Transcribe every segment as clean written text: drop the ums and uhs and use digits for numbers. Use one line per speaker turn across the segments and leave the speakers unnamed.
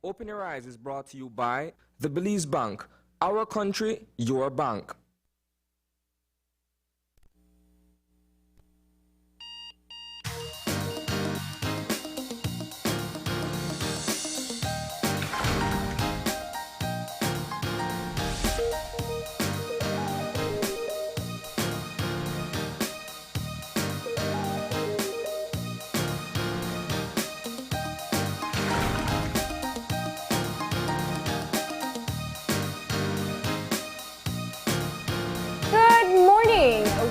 Open Your Eyes is brought to you by the Belize Bank. Our country, your bank.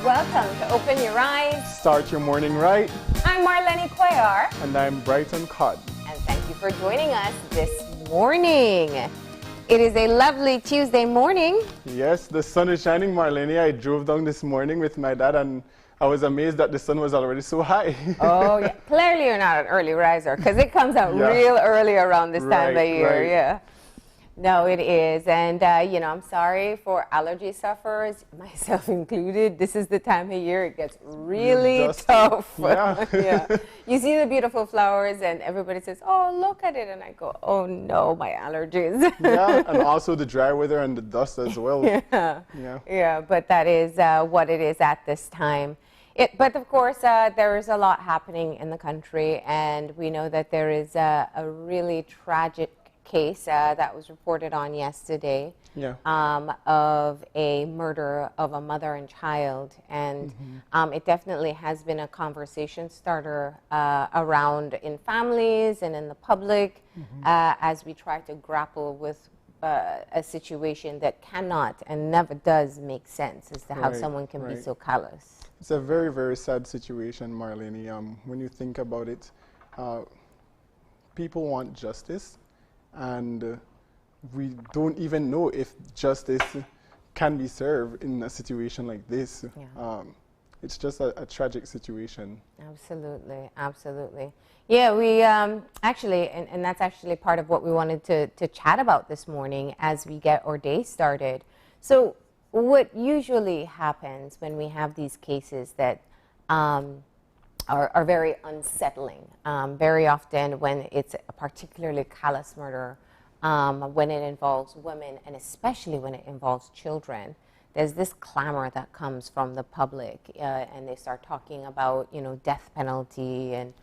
Welcome to Open Your Eyes.
Start your morning right.
I'm Marlene Cuellar.
And I'm Brighton Codd.
And thank you for joining us this morning. It is a lovely Tuesday morning.
Yes, the sun is shining, Marlene. I drove down this morning with my dad and I was amazed that the sun was already so high.
Oh, yeah. Clearly you're not an early riser because it comes out real early around this time of year.
Right.
Yeah. No, it is. And, you know, I'm sorry for allergy sufferers, myself included. This is the time of year it gets really tough.
Yeah.
Yeah. You see the beautiful flowers and everybody says, oh, look at it. And I go, oh, no, my allergies.
Yeah, and also the dry weather and the dust as well.
Yeah, but that is what it is at this time. But, of course, there is a lot happening in the country. And we know that there is a really tragic case that was reported on yesterday of a murder of a mother and child, and it definitely has been a conversation starter around in families and in the public as we try to grapple with a situation that cannot and never does make sense as to how someone can be so callous.
It's a very, very sad situation, Marlene. When you think about it, people want justice. And we don't even know if justice can be served in a situation like this. Yeah. It's just a tragic situation.
Absolutely, absolutely. Yeah, we actually, and that's actually part of what we wanted to chat about this morning as we get our day started. So what usually happens when we have these cases that are very unsettling. Very often when it's a particularly callous murder, when it involves women, and especially when it involves children, there's this clamor that comes from the public, and they start talking about, you know, death penalty and,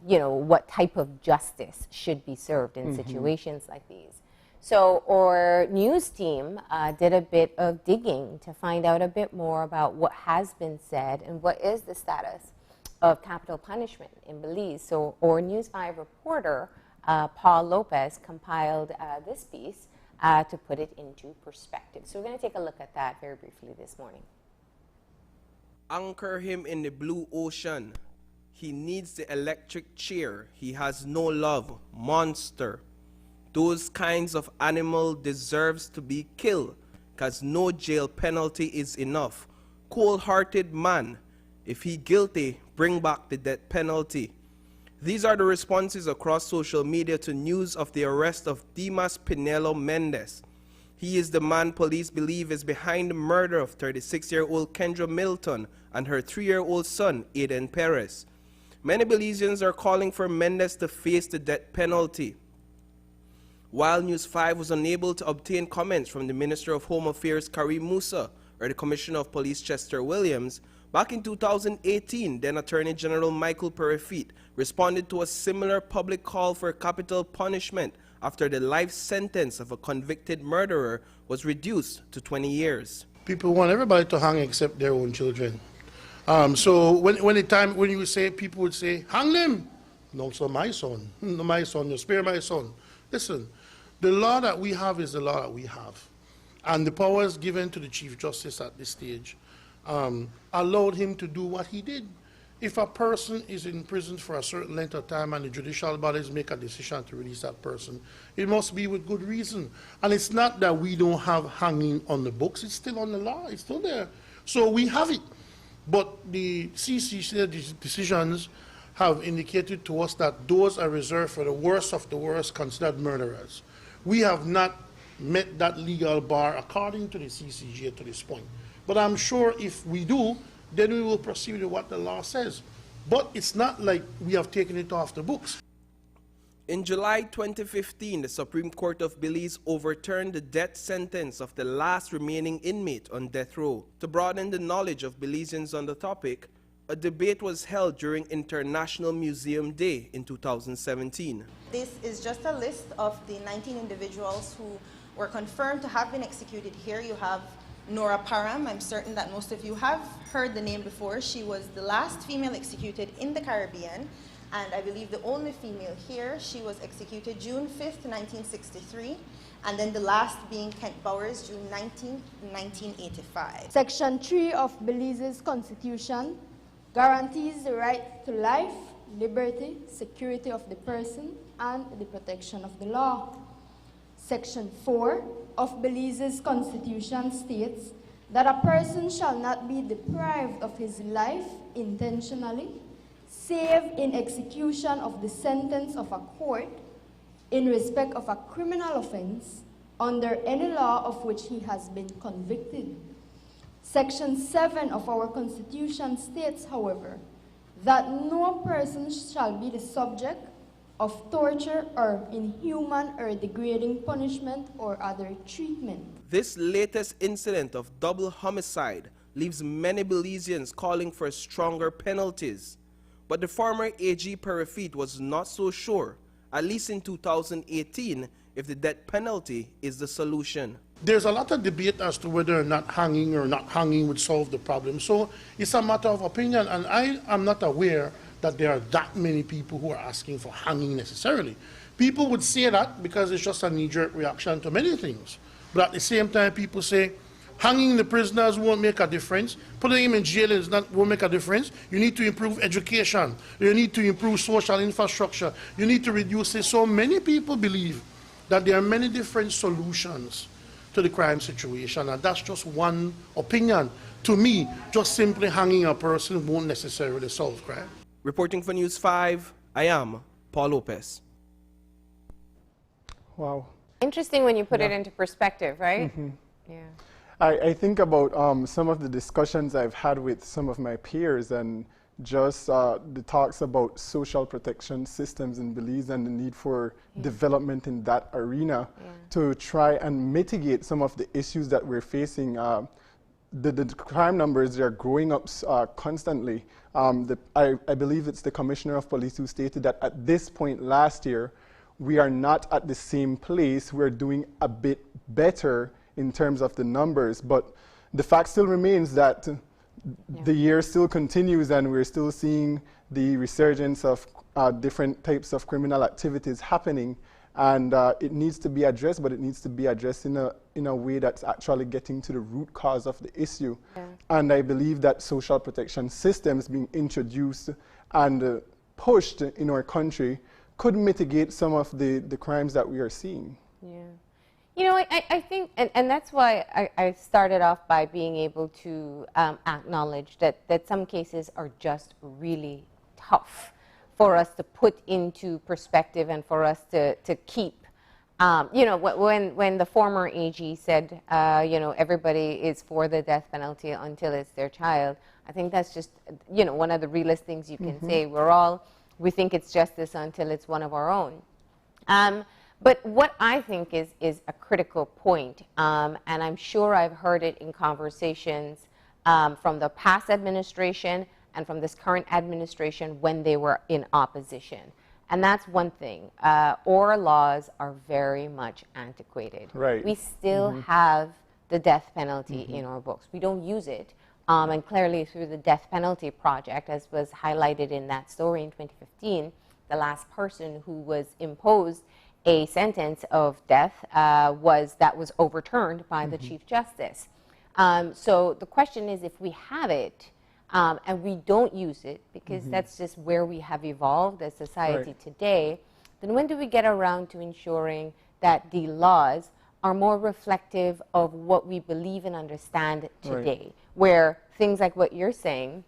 you know, what type of justice should be served in situations like these. So our news team did a bit of digging to find out a bit more about what has been said and what is the status of capital punishment in Belize. So our News 5 reporter, Paul Lopez, compiled this piece to put it into perspective. So we're going to take a look at that very briefly this morning.
Anchor him in the blue ocean. He needs the electric chair. He has no love. Monster. Those kinds of animal deserves to be killed, because no jail penalty is enough. Cold-hearted man. If he guilty, bring back the death penalty. These are the responses across social media to news of the arrest of Dimas Pinelo Mendez. He is the man police believe is behind the murder of 36-year-old Kendra Milton and her 3-year-old son, Aiden Perez. Many Belizeans are calling for Mendez to face the death penalty. While News 5 was unable to obtain comments from the Minister of Home Affairs, Karim Musa, or the Commissioner of Police, Chester Williams, back in 2018, then Attorney General Michael Perefit responded to a similar public call for capital punishment after the life sentence of a convicted murderer was reduced to 20 years.
People want everybody to hang except their own children. So when you say, people would say, hang them. No, so my son, you spare my son. Listen, the law that we have is the law that we have. And the powers given to the Chief Justice at this stage allowed him to do what he did. If a person is in prison for a certain length of time and the judicial bodies make a decision to release that person, it must be with good reason. And it's not that we don't have hanging on the books, it's still on the law, it's still there. So we have it. But the CCC decisions have indicated to us that those are reserved for the worst of the worst considered murderers. We have not met that legal bar according to the CCJ to this point. But I'm sure if we do, then we will proceed with what the law says. But it's not like we have taken it off the books.
In July 2015, the Supreme Court of Belize overturned the death sentence of the last remaining inmate on death row. To broaden the knowledge of Belizeans on the topic, a debate was held during International Museum Day in 2017.
This is just a list of the 19 individuals who were confirmed to have been executed here. You have Nora Parham. I'm certain that most of you have heard the name before. She was the last female executed in the Caribbean, and I believe the only female here. She was executed June 5th, 1963, and then the last being Kent Bowers, June 19th, 1985.
Section 3 of Belize's Constitution guarantees the right to life, liberty, security of the person, and the protection of the law. Section 4 of Belize's Constitution states that a person shall not be deprived of his life intentionally, save in execution of the sentence of a court in respect of a criminal offense under any law of which he has been convicted. Section 7 of our Constitution states, however, that no person shall be the subject of torture or inhuman or degrading punishment or other treatment.
This latest incident of double homicide leaves many Belizeans calling for stronger penalties. But the former AG Perifete was not so sure, at least in 2018, if the death penalty is the solution.
There's a lot of debate as to whether or not hanging would solve the problem. So it's a matter of opinion, and I am not aware that there are that many people who are asking for hanging necessarily. People would say that because it's just a knee-jerk reaction to many things. But at the same time, people say, hanging the prisoners won't make a difference. Putting him in jail won't make a difference. You need to improve education. You need to improve social infrastructure. You need to reduce it. So many people believe that there are many different solutions to the crime situation, and that's just one opinion. To me, just simply hanging a person won't necessarily solve crime.
Reporting for News 5, I am Paul Lopez.
Wow.
Interesting when you put it into perspective, right? Mm-hmm. Yeah.
I think about some of the discussions I've had with some of my peers, and just the talks about social protection systems in Belize and the need for development in that arena to try and mitigate some of the issues that we're facing. The crime numbers are growing up constantly. I believe it's the Commissioner of Police who stated that at this point last year, we are not at the same place. We're doing a bit better in terms of the numbers, but the fact still remains that the year still continues and we're still seeing the resurgence of different types of criminal activities happening, and it needs to be addressed, but it needs to be addressed in a way that's actually getting to the root cause of the issue. And I believe that social protection systems being introduced and pushed in our country could mitigate some of the crimes that we are seeing.
Yeah. You know, I think, and that's why I started off by being able to acknowledge that some cases are just really tough for us to put into perspective and for us to keep. You know, when the former AG said, you know, everybody is for the death penalty until it's their child, I think that's just, you know, one of the realest things you can say. We think it's justice until it's one of our own. But what I think is a critical point, and I'm sure I've heard it in conversations from the past administration and from this current administration when they were in opposition. And that's one thing. Our laws are very much antiquated.
Right.
We still have the death penalty in our books. We don't use it. And clearly through the death penalty project, as was highlighted in that story in 2015, the last person who was imposed a sentence of death was overturned by the Chief Justice. So the question is, if we have it and we don't use it, because that's just where we have evolved as society today, then when do we get around to ensuring that the laws are more reflective of what we believe and understand today, where things like what you're saying,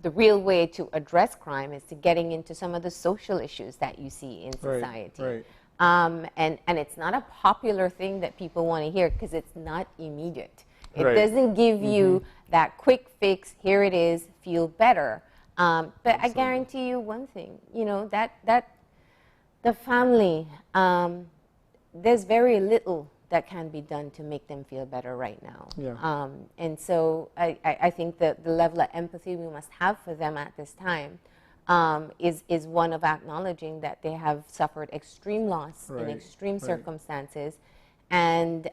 the real way to address crime is to getting into some of the social issues that you see in society. And it's not a popular thing that people want to hear because it's not immediate. It doesn't give you that quick fix, here it is, feel better. But I guarantee you one thing, you know, that The family, there's very little that can be done to make them feel better right now.
Yeah.
And so I think that the level of empathy we must have for them at this time is one of acknowledging that they have suffered extreme loss in extreme circumstances. And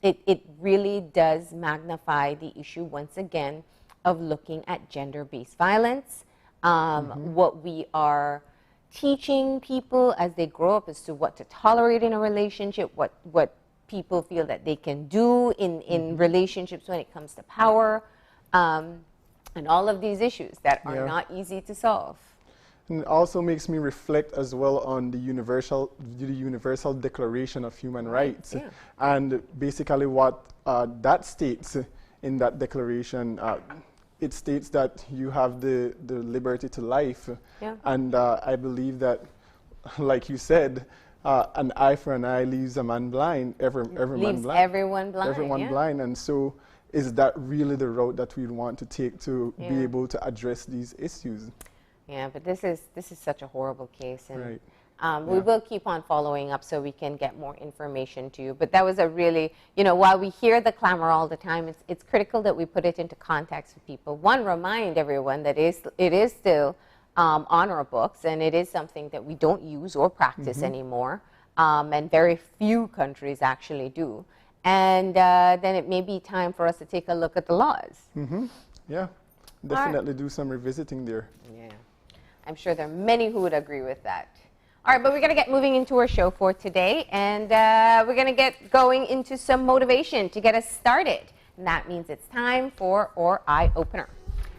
it really does magnify the issue once again of looking at gender-based violence, what we are teaching people as they grow up as to what to tolerate in a relationship, what people feel that they can do in relationships when it comes to power, and all of these issues that are not easy to solve.
And it also makes me reflect as well on the Universal Declaration of Human Rights, and basically what that states in that declaration. It states that you have the liberty to life, and I believe that, like you said, an eye for an eye leaves a man blind, everyone
everyone blind.
Everyone blind, and so is that really the route that we want to take to be able to address these issues?
Yeah, but this is such a horrible case, and we will keep on following up so we can get more information to you. But that was a really, while we hear the clamor all the time, it's critical that we put it into context for people. One, remind everyone that it is still on our books, and it is something that we don't use or practice anymore, and very few countries actually do. And then it may be time for us to take a look at the laws.
Yeah, definitely do some revisiting there.
Yeah, I'm sure there are many who would agree with that. All right, but we're going to get moving into our show for today, and we're going to get going into some motivation to get us started. And that means it's time for our eye-opener.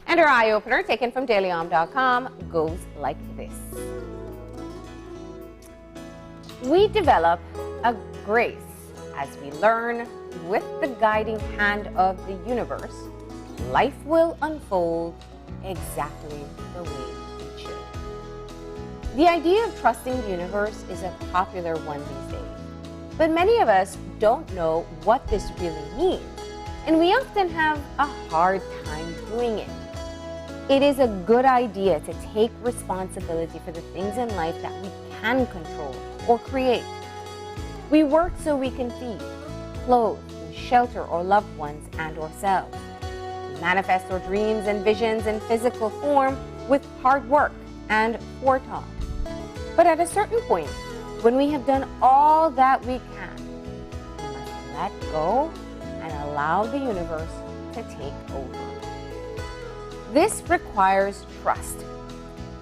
And our eye-opener, taken from dailyom.com, goes like this. We develop a grace as we learn with the guiding hand of the universe. Life will unfold exactly the way it should. The idea of trusting the universe is a popular one these days, but many of us don't know what this really means, and we often have a hard time doing it. It is a good idea to take responsibility for the things in life that we can control or create. We work so we can feed, clothe, and shelter our loved ones and ourselves. We manifest our dreams and visions in physical form with hard work and forethought. But at a certain point, when we have done all that we can, we must let go and allow the universe to take over. This requires trust.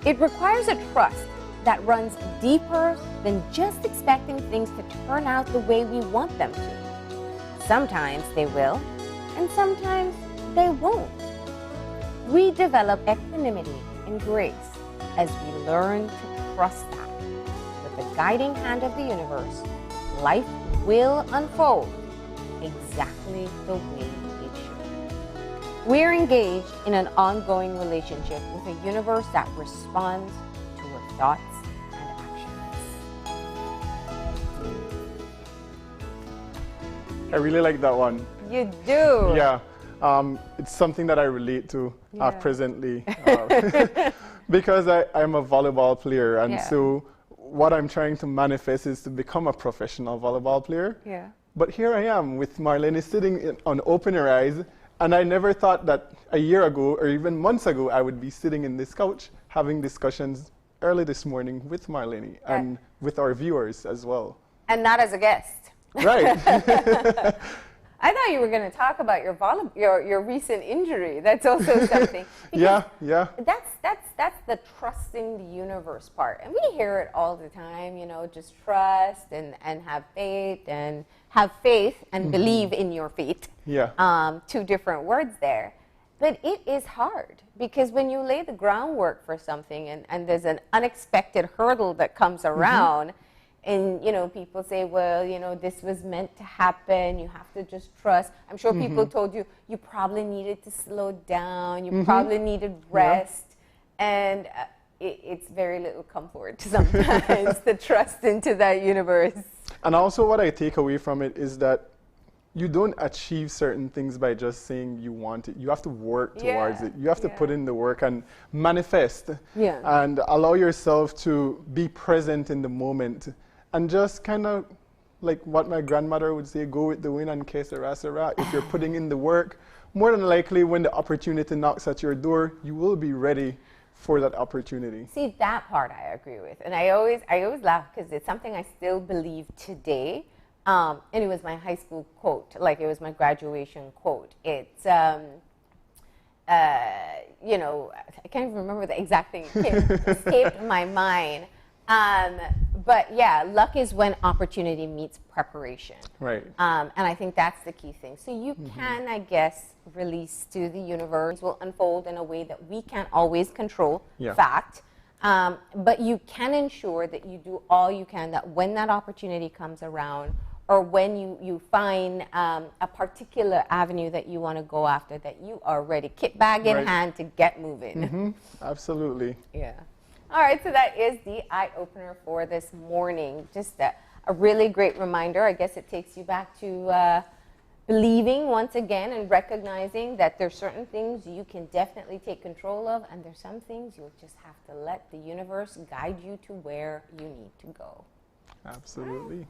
It requires a trust that runs deeper than just expecting things to turn out the way we want them to. Sometimes they will, and sometimes they won't. We develop equanimity and grace as we learn to trust that. With the guiding hand of the universe, life will unfold exactly the way it should. We're engaged in an ongoing relationship with a universe that responds to our thoughts and actions.
I really like that one.
You do?
Yeah. It's something that I relate to presently because I'm a volleyball player, and so what I'm trying to manifest is to become a professional volleyball player.
Yeah.
But here I am with Marlene sitting on Open Her Eyes, and I never thought that a year ago or even months ago I would be sitting in this couch having discussions early this morning with Marlene and with our viewers as well.
And not as a guest.
Right.
I thought you were going to talk about your recent injury. That's also something.
Yeah.
That's the trusting the universe part. And we hear it all the time, just trust and have faith and believe in your faith.
Yeah.
Two different words there. But it is hard because when you lay the groundwork for something and there's an unexpected hurdle that comes around, and, people say, well, this was meant to happen. You have to just trust. I'm sure people told you, you probably needed to slow down. You probably needed rest. And it's very little comfort sometimes to trust into that universe.
And also what I take away from it is that you don't achieve certain things by just saying you want it. You have to work towards it. You have to put in the work and manifest.
Yeah.
And allow yourself to be present in the moment. And just kind of, like what my grandmother would say, go with the wind and que sera, sera. If you're putting in the work, more than likely when the opportunity knocks at your door, you will be ready for that opportunity.
See, that part I agree with. And I always laugh because it's something I still believe today. And it was my high school quote, like it was my graduation quote. It's, you know, I can't even remember the exact thing. It escaped my mind. But yeah, luck is when opportunity meets preparation.
Right.
And I think that's the key thing. So you can, I guess, release to the universe will unfold in a way that we can't always control, fact. But you can ensure that you do all you can, that when that opportunity comes around, or when you find a particular avenue that you want to go after, that you are ready, kit bag in hand, to get moving.
Absolutely.
Yeah. All right, so that is the eye-opener for this morning. Just a really great reminder. I guess it takes you back to believing once again and recognizing that there's certain things you can definitely take control of, and there's some things you'll just have to let the universe guide you to where you need to go.
Absolutely.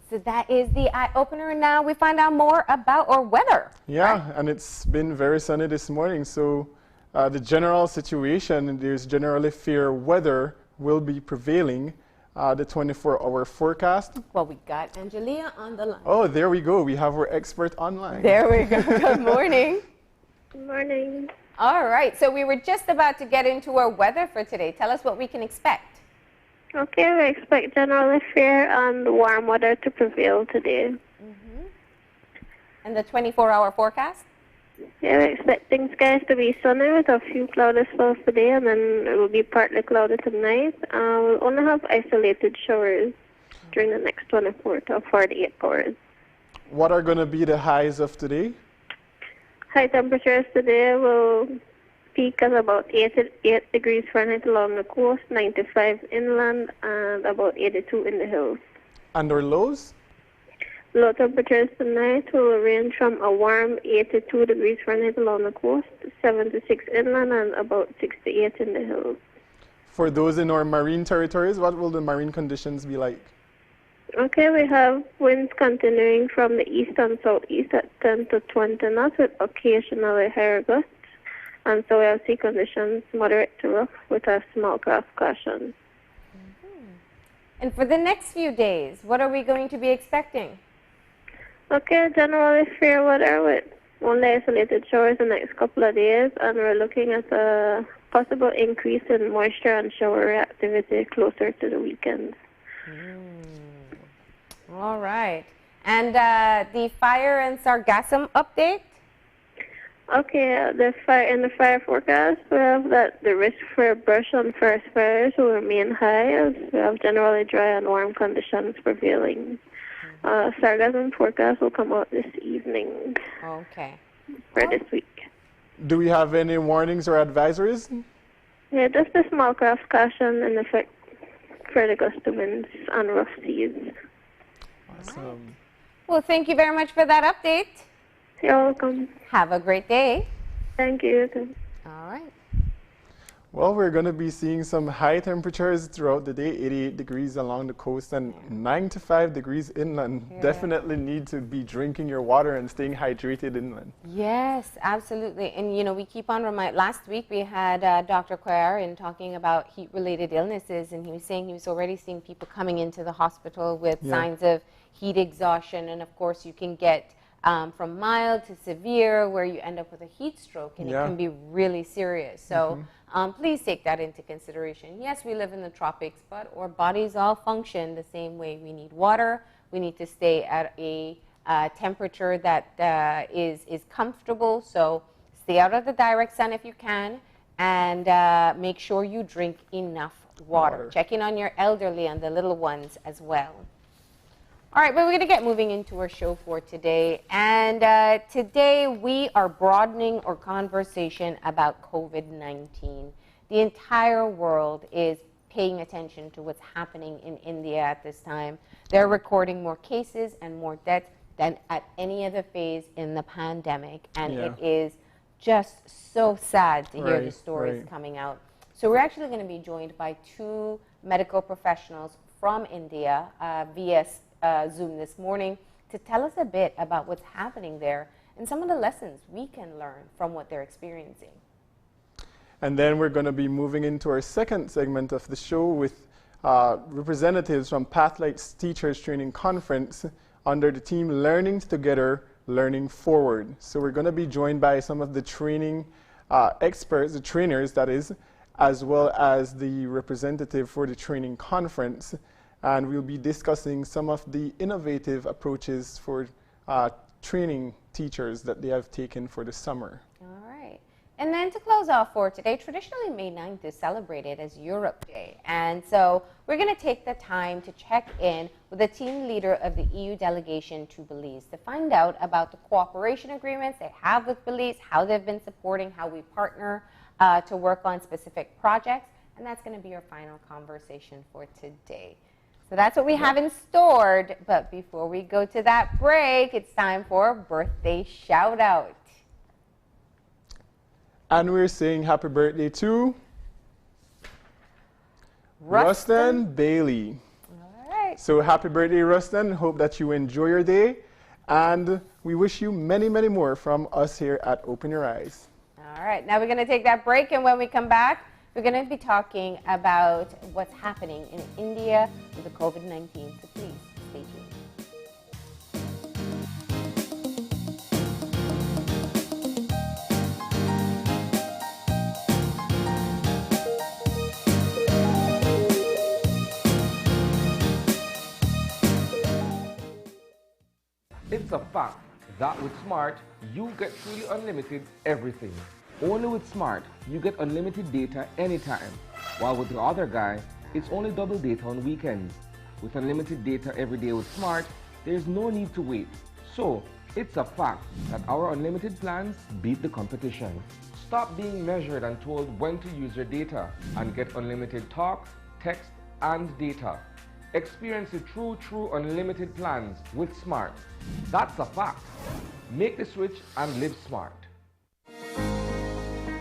So that is the eye-opener, and now we find out more about our weather.
Yeah, and it's been very sunny this morning, so the general situation, there's generally fair weather will be prevailing. The 24-hour forecast.
Well, we got Angelia on the line.
Oh, there we go. We have our expert online.
There we go. Good morning.
Good morning.
All right, so we were just about to get into our weather for today. Tell us what we can expect.
Okay, we expect generally fair and warm weather to prevail today.
And the 24-hour forecast?
Yeah, we're expecting skies to be sunny with a few cloudy spells today, and then it will be partly cloudy tonight. We'll only have isolated showers during the next 24 to 48 hours.
What are going to be the highs of today?
High temperatures today will peak at about 88 degrees Fahrenheit along the coast, 95 inland, and about 82 in the hills.
And our lows?
Low temperatures tonight will range from a warm 82 degrees Fahrenheit along the coast, 76 inland, and about 68 in the hills.
For those in our marine territories, what will the marine conditions be like?
Okay, we have winds continuing from the east and southeast at 10 to 20 knots with occasionally higher gusts. And so we'll see conditions moderate to rough with a small craft caution.
And for the next few days, what are we going to be expecting?
Okay, generally fair weather with only isolated showers the next couple of days, and we're looking at a possible increase in moisture and shower activity closer to the weekend.
All right. And the fire and sargassum update?
Okay, in the fire forecast, we have that the risk for brush and forest fires will remain high, as we have generally dry and warm conditions prevailing. Sargassum forecast will come out this evening.
Okay.
For this week.
Do we have any warnings or advisories?
Yeah, just a small craft caution in effect for the gusty winds and rough seas.
Awesome.
Well, thank you very much for that update.
You're welcome.
Have a great day.
Thank you.
All right.
Well, we're going to be seeing some high temperatures throughout the day, 88 degrees along the coast and 95 degrees inland.
Yeah.
Definitely need to be drinking your water and staying hydrated inland.
Yes, absolutely. And, you know, we keep on last week we had Dr. Quare in talking about heat-related illnesses, and he was saying he was already seeing people coming into the hospital with signs of heat exhaustion. And, of course, you can get from mild to severe, where you end up with a heat stroke, and it can be really serious. So please take that into consideration. Yes, we live in the tropics, but our bodies all function the same way. We need water. We need to stay at a temperature that is comfortable. So stay out of the direct sun if you can, and make sure you drink enough water. Check in on your elderly and the little ones as well. All right, but we're going to get moving into our show for today. And today we are broadening our conversation about COVID-19. The entire world is paying attention to what's happening in India at this time. They're recording more cases and more deaths than at any other phase in the pandemic. And
Yeah.
it is just so sad to hear the
Right,
stories
right.
coming out. So we're actually going to be joined by two medical professionals from India via Zoom this morning to tell us a bit about what's happening there and some of the lessons we can learn from what they're experiencing.
And then we're going to be moving into our second segment of the show with representatives from Pathlight's Teachers Training Conference under the theme Learning Together, Learning Forward. So we're going to be joined by some of the training experts, the trainers that is, as well as the representative for the training conference. And we'll be discussing some of the innovative approaches for training teachers that they have taken for the summer.
All right. And then to close off for today, traditionally May 9th is celebrated as Europe Day. And so we're going to take the time to check in with the team leader of the EU delegation to Belize to find out about the cooperation agreements they have with Belize, how they've been supporting, how we partner to work on specific projects. And that's going to be our final conversation for today. So that's what we have in store. But before we go to that break, it's time for a birthday shout out.
And we're saying happy birthday to Rustin Bailey.
All right.
So happy birthday, Rustin. Hope that you enjoy your day. And we wish you many, many more from us here at Open Your Eyes.
All right. Now we're going to take that break. And when we come back, we're going to be talking about what's happening in India with the COVID-19. So please stay tuned.
It's a fact that with Smart, you get truly unlimited everything. Only with Smart, you get unlimited data anytime. While with the other guy, it's only double data on weekends. With unlimited data every day with Smart, there's no need to wait. So, it's a fact that our unlimited plans beat the competition. Stop being measured and told when to use your data and get unlimited talk, text, and data. Experience the true unlimited plans with Smart. That's a fact. Make the switch and live smart.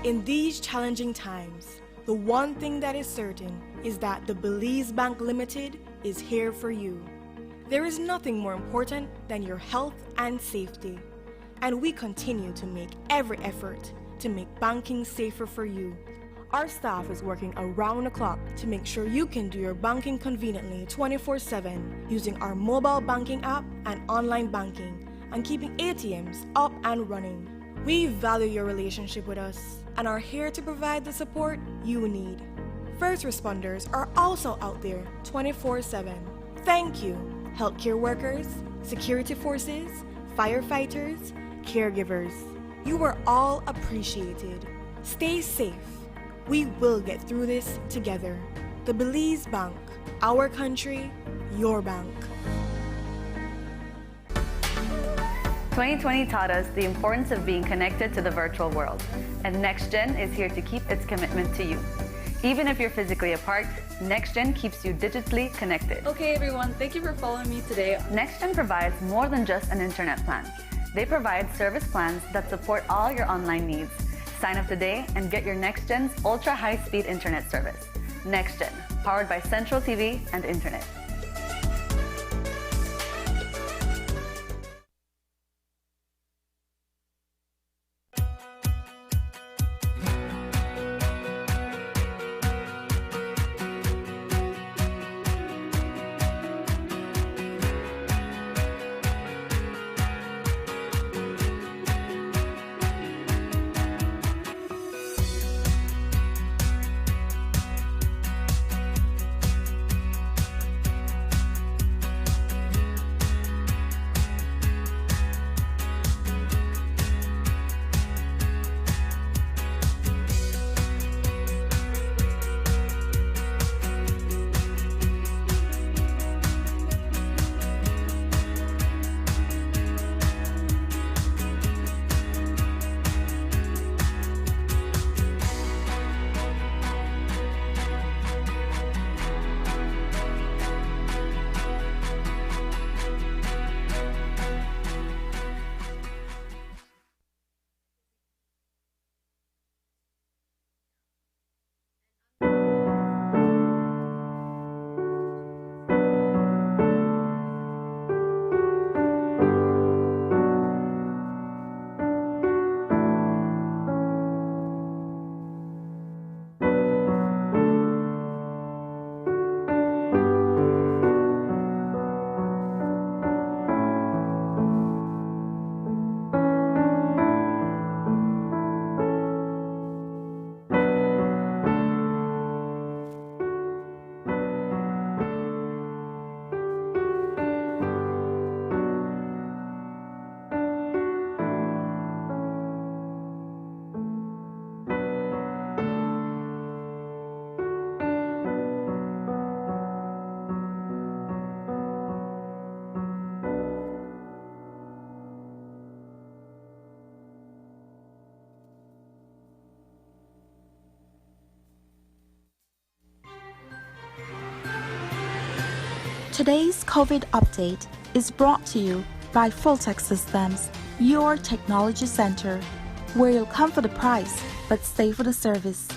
In these challenging times, the one thing that is certain is that the Belize Bank Limited is here for you. There is nothing more important than your health and safety, and we continue to make every effort to make banking safer for you. Our staff is working around the clock to make sure you can do your banking conveniently 24/7 using our mobile banking app and online banking and keeping ATMs up and running. We value your relationship with us and are here to provide the support you need. First responders are also out there 24/7. Thank you, healthcare workers, security forces, firefighters, caregivers. You are all appreciated. Stay safe. We will get through this together. The Belize Bank, our country, your bank.
2020 taught us the importance of being connected to the virtual world, and NextGen is here to keep its commitment to you. Even if you're physically apart, NextGen keeps you digitally connected.
Okay everyone, thank you for following me today.
NextGen provides more than just an internet plan. They provide service plans that support all your online needs. Sign up today and get your NextGen's ultra high-speed internet service. NextGen, powered by Central TV and Internet.
Today's COVID update is brought to you by Fulltech Systems, your technology center, where you'll come for the price but stay for the service.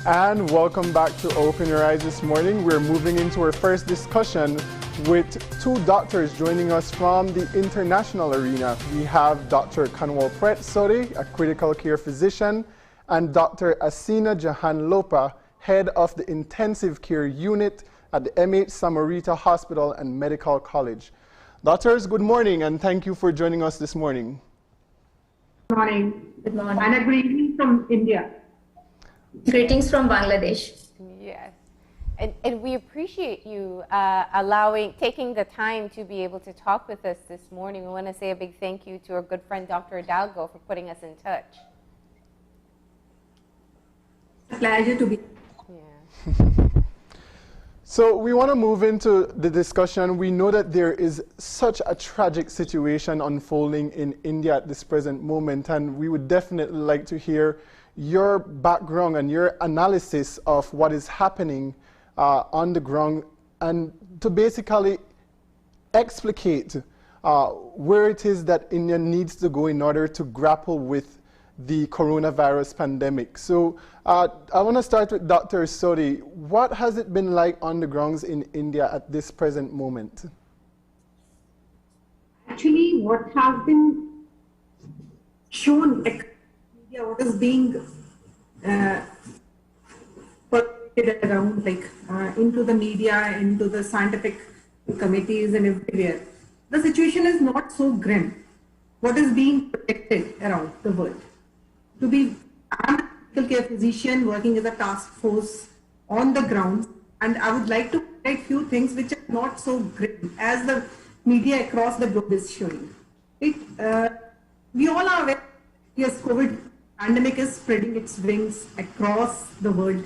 And welcome back to Open Your Eyes this morning. We're moving into our first discussion with two doctors joining us from the international arena. We have Dr. Kanwal Pret Sodi, a critical care physician, and Dr. Asina Jahan Lopa, head of the intensive care unit at the MH Samarita Hospital and Medical College. Doctors, good morning, and thank you for joining us this morning.
Good morning. Good morning. And a good evening from India.
Greetings from Bangladesh.
Yes. And we appreciate you taking the time to be able to talk with us this morning. We want to say a big thank you to our good friend, Dr. Hidalgo, for putting us in touch.
It's a pleasure to be.
Yeah.
So we want to move into the discussion. We know that there is such a tragic situation unfolding in India at this present moment, and we would definitely like to hear your background and your analysis of what is happening on the ground, and to basically explicate where it is that India needs to go in order to grapple with the coronavirus pandemic. So I want to start with Dr. Sodi. What has it been like on the grounds in India at this present moment?
Actually, what has been shown in media, what is being portrayed around, into the media, into the scientific committees and everywhere, the situation is not so grim. What is being protected around the world? I'm a medical care physician working as a task force on the ground, and I would like to highlight few things which are not so grim as the media across the globe is showing. We all are aware, yes, COVID pandemic is spreading its wings across the world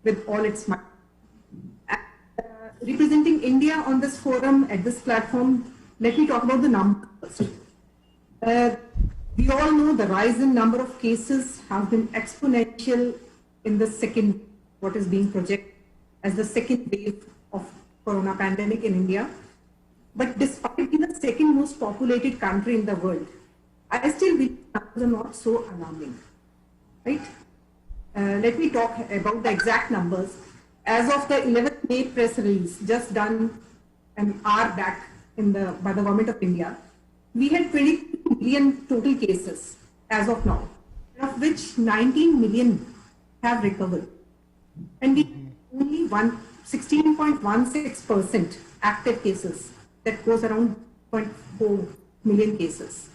with all its might. Representing India on this forum, at this platform, let me talk about the numbers first. We all know the rise in number of cases has been exponential in the second, what is being projected as the second wave of corona pandemic in India. But despite being the second most populated country in the world, I still believe numbers are not so alarming, right? Let me talk about the exact numbers. As of the 11th May press release, just done an hour back by the government of India, we had 22 million total cases as of now, of which 19 million have recovered. And we only 16.16% active cases. That goes around 0.4 million cases.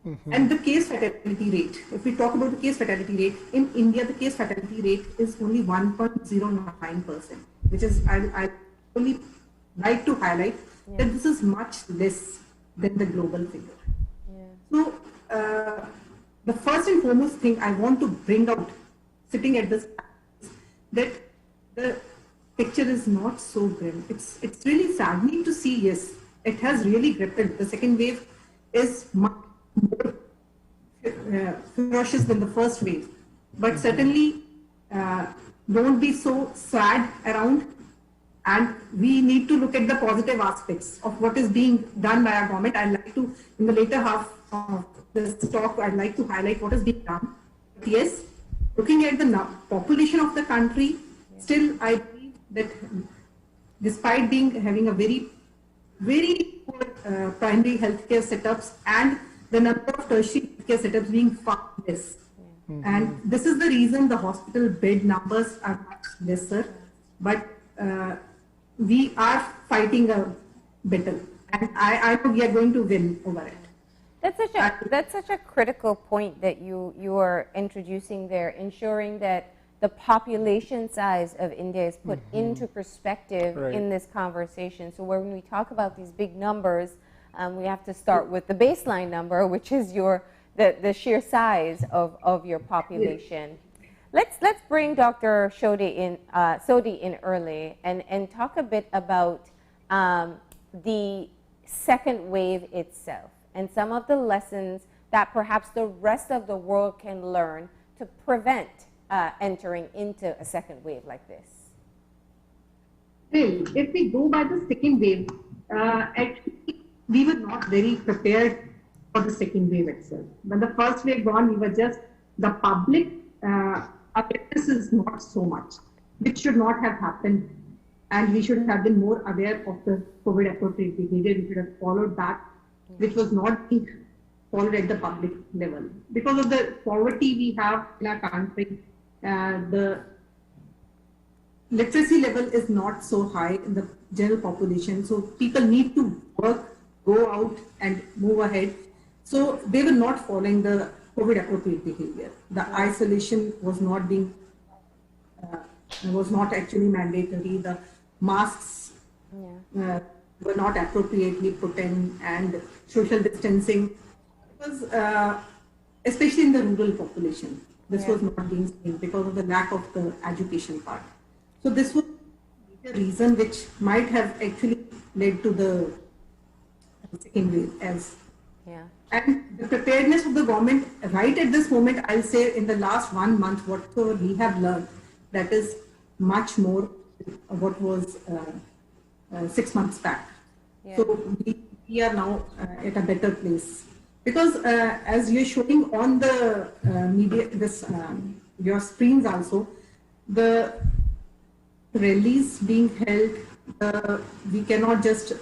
Yeah. And the case fatality rate, if we talk about the case fatality rate, in India the case fatality rate is only 1.09%, which is, I only like to highlight that this is much less than the global figure. Yeah. So, the first and foremost thing I want to bring out, sitting at this, is that the picture is not so grim. It's really saddening to see, yes, it has really grappled. The second wave is much more ferocious than the first wave. But certainly, don't be so sad around. And we need to look at the positive aspects of what is being done by our government. I'd like to, in the later half of this talk, I'd like to highlight what is being done. But yes, looking at the population of the country, still I believe that despite having a very, very poor primary healthcare setups and the number of tertiary healthcare setups being far less. And this is the reason the hospital bed numbers are much lesser. But we are fighting a battle, and I know we are going to win over it.
That's such a critical point that you are introducing there, ensuring that the population size of India is put into perspective in this conversation. So when we talk about these big numbers, we have to start with the baseline number, which is the sheer size of your population. Let's bring Dr. Sodi in early and talk a bit about the second wave itself and some of the lessons that perhaps the rest of the world can learn to prevent entering into a second wave like this?
Well, if we go by the second wave, actually, we were not very prepared for the second wave itself. When the first wave gone, we were just, the public awareness is not so much, which should not have happened. And we should have been more aware of the COVID appropriate behavior. We should have followed that, which was not being followed at the public level. Because of the poverty we have in our country, the literacy level is not so high in the general population. So people need to work, go out and move ahead. So they were not following the COVID appropriate behavior. The isolation was not being, was not actually mandatory. The masks were not appropriately put in, and social distancing was, especially in the rural population, this was not being seen because of the lack of the education part. So this was the reason which might have actually led to the second wave. And the preparedness of the government right at this moment, I'll say in the last 1 month, whatever we have learned, that is much more what was 6 months back. So we are now at a better place. Because as you're showing on the media, your screens also, the rallies being held, we cannot just,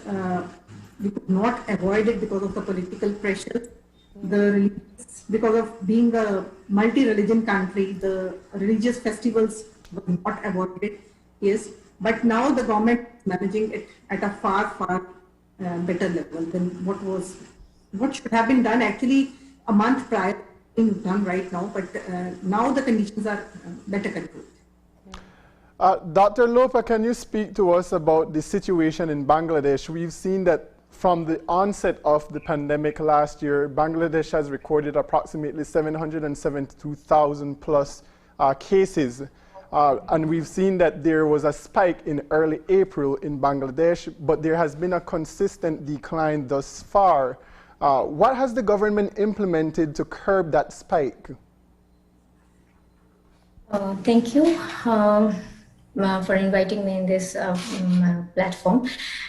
we could not avoid it because of the political pressure. The religious, because of being a multi-religion country, the religious festivals were not avoided, yes. But now the government is managing it at a far, far better level than what should have been done actually a month prior, being done right now. But now the conditions are better controlled.
Dr. Lopa, can you speak to us about the situation in Bangladesh? We've seen that from the onset of the pandemic last year, Bangladesh has recorded approximately 772,000 plus cases. And we've seen that there was a spike in early April in Bangladesh, but there has been a consistent decline thus far. What has the government implemented to curb that spike?
Thank you for inviting me in this platform.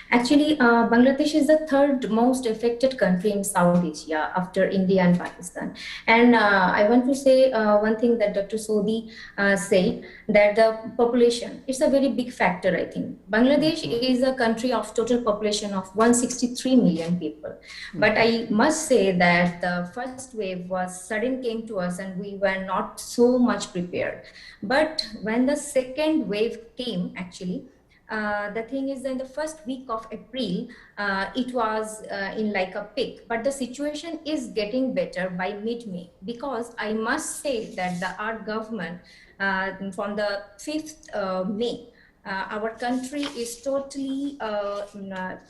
Actually, Bangladesh is the third most affected country in South Asia after India and Pakistan. And I want to say one thing that Dr. Sodhi said, that the population, it's a very big factor, I think. Bangladesh is a country of total population of 163 million people. But I must say that the first wave was sudden came to us and we were not so much prepared. But when the second wave came, actually, the thing is that in the first week of April, it was in like a peak, but the situation is getting better by mid-May, because I must say that our government from the 5th May, our country is totally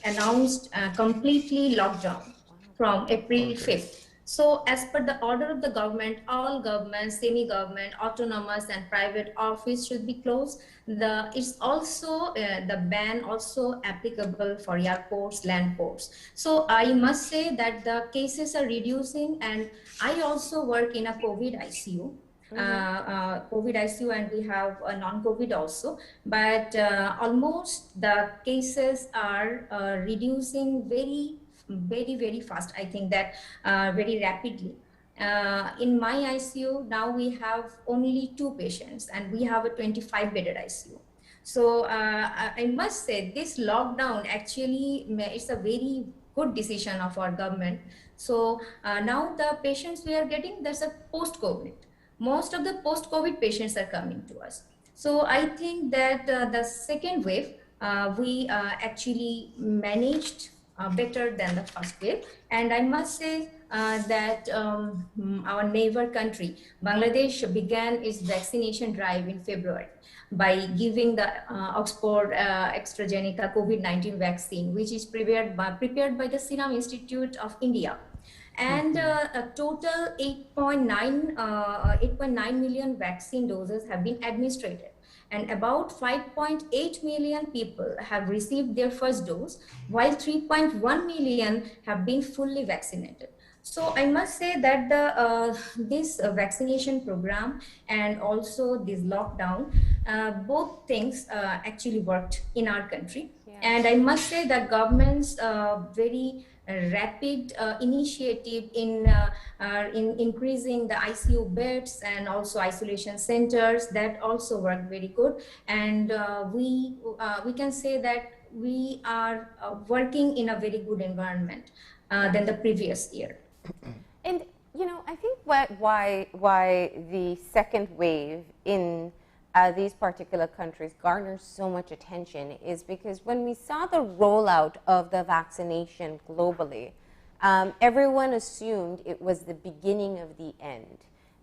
announced completely lockdown from April 5th. So as per the order of the government, all government, semi-government, autonomous and private office should be closed. It's also, the ban also applicable for airports, land ports. So I must say that the cases are reducing, and I also work in a COVID ICU. COVID ICU, and we have a non-COVID also, but almost the cases are reducing very fast. I think that very rapidly. In my ICU now we have only 2 patients, and we have a 25-bedded ICU. So I must say this lockdown actually is a very good decision of our government. So now the patients we are getting, there's a post-COVID. Most of the post-COVID patients are coming to us. So I think that the second wave, we actually managed better than the first wave. And I must say that our neighbor country, Bangladesh, began its vaccination drive in February by giving the Oxford AstraZeneca COVID-19 vaccine, which is prepared by the Serum Institute of India. And a total 8.9 million vaccine doses have been administered. And about 5.8 million people have received their first dose, while 3.1 million have been fully vaccinated. So I must say that this vaccination program and also this lockdown, both things actually worked in our country. And I must say that government's very rapid initiative in increasing the ICU beds and also isolation centers, that also worked very good. And we can say that we are working in a very good environment than the previous year.
And you know, I think why the second wave in these particular countries garners so much attention is because when we saw the rollout of the vaccination globally, everyone assumed it was the beginning of the end.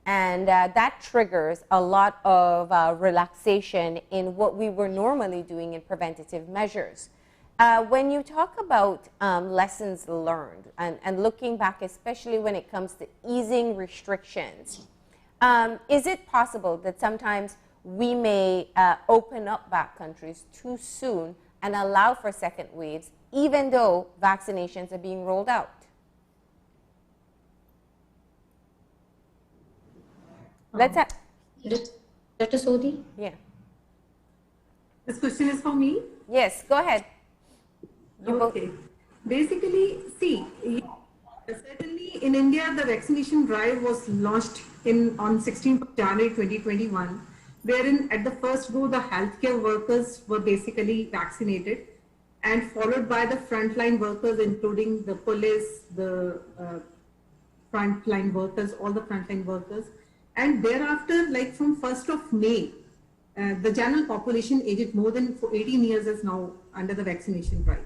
And that triggers a lot of relaxation in what we were normally doing in preventative measures. When you talk about lessons learned and looking back, especially when it comes to easing restrictions, is it possible that sometimes we may open up backcountries too soon and allow for second waves, even though vaccinations are being rolled out? Let's have
Dr. Sodhi?
Yeah.
This question is for me?
Yes, go ahead.
Okay. Basically, see, certainly in India, the vaccination drive was launched on 16th of January 2021, wherein at the first go, the healthcare workers were basically vaccinated and followed by the frontline workers, including the police, the frontline workers, all the frontline workers. And thereafter, like from 1st of May, the general population aged more than 18 years is now under the vaccination drive.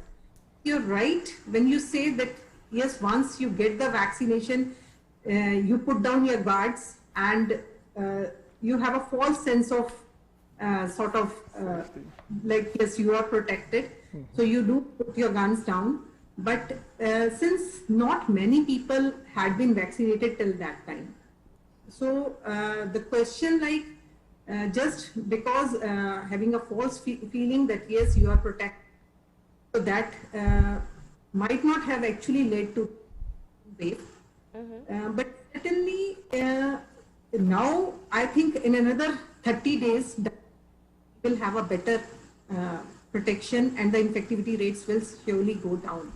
You're right when you say that, yes, once you get the vaccination, you put down your guards and you have a false sense of like, yes, you are protected. So you do put your guns down. But since not many people had been vaccinated till that time, so the question, like, just because having a false feeling that yes, you are protected, so that might not have actually led to wave. But certainly now I think in another 30 days we'll have a better protection and the infectivity rates will surely go down.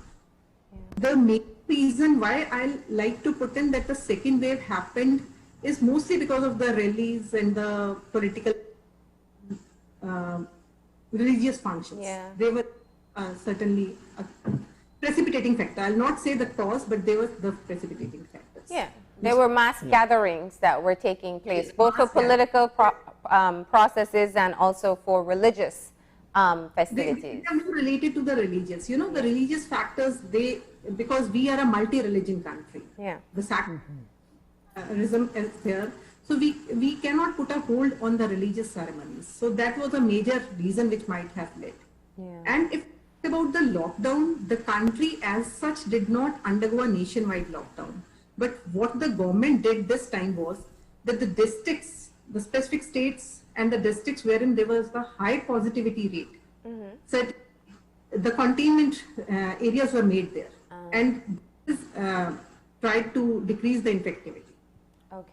The main reason why I like to put in that the second wave happened is mostly because of the rallies and the political religious functions. They were certainly a precipitating factor. I'll not say the cause, but they were the precipitating factors.
Yeah, there were mass gatherings that were taking place, both for political processes and also for religious festivities.
They are more related to the religious. You know, the religious factors, because we are a multi-religion country.
Yeah.
The secularism is there. So we cannot put a hold on the religious ceremonies. So that was a major reason which might have led. And if about the lockdown, the country as such did not undergo a nationwide lockdown. But what the government did this time was that the districts, the specific states and the districts wherein there was the high positivity rate, so the containment areas were made there. And this tried to decrease the infectivity.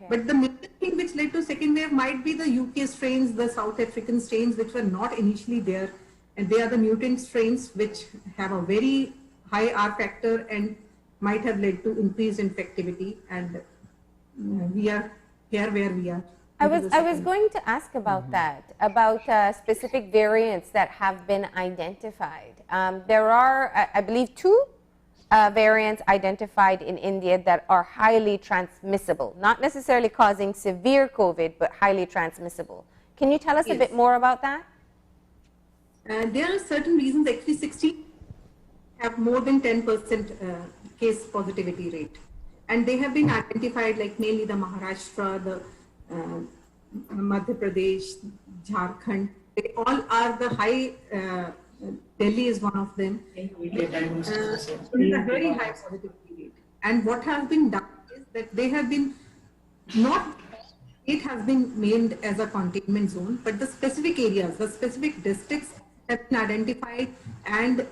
But the main thing which led to second wave might be the UK strains, the South African strains, which were not initially there. And they are the mutant strains which have a very high R factor and might have led to increased infectivity. And we are here where we are.
I was going to ask about that, about specific variants that have been identified. There are, I believe, 2 variants identified in India that are highly transmissible, not necessarily causing severe COVID, but highly transmissible. Can you tell us a bit more about that?
There are certain reasons, actually 60 have more than 10% case positivity rate. And they have been identified, like mainly the Maharashtra, the Madhya Pradesh, Jharkhand. They all are the high, Delhi is one of them. It's a very high positivity rate. And what has been done is that they have been it has been named as a containment zone, but the specific areas, the specific districts have been identified and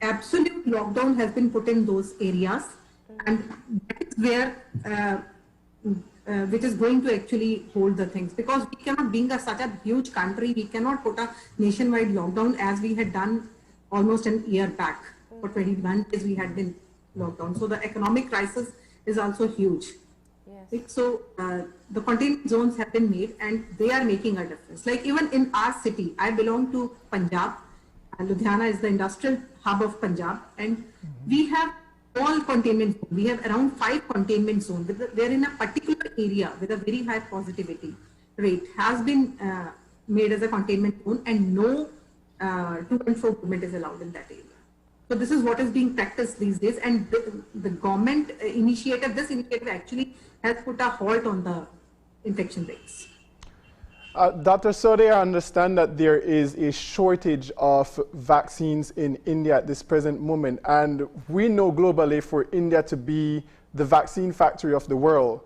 absolute lockdown has been put in those areas. And that is where, which is going to actually hold the things, because we cannot, being such a huge country, we cannot put a nationwide lockdown as we had done almost an year back. For 21 days we had been locked down. So the economic crisis is also huge. Yes. So the containment zones have been made and they are making a difference. Like even in our city, I belong to Punjab. Ludhiana is the industrial hub of Punjab, and we have all containment zones. We have around 5 containment zones. They're in a particular area with a very high positivity rate has been made as a containment zone, and no to and fro movement is allowed in that area. So this is what is being practiced these days, and the government initiative, this initiative actually has put a halt on the infection rates.
Dr. Sode, I understand that there is a shortage of vaccines in India at this present moment, and we know globally for India to be the vaccine factory of the world.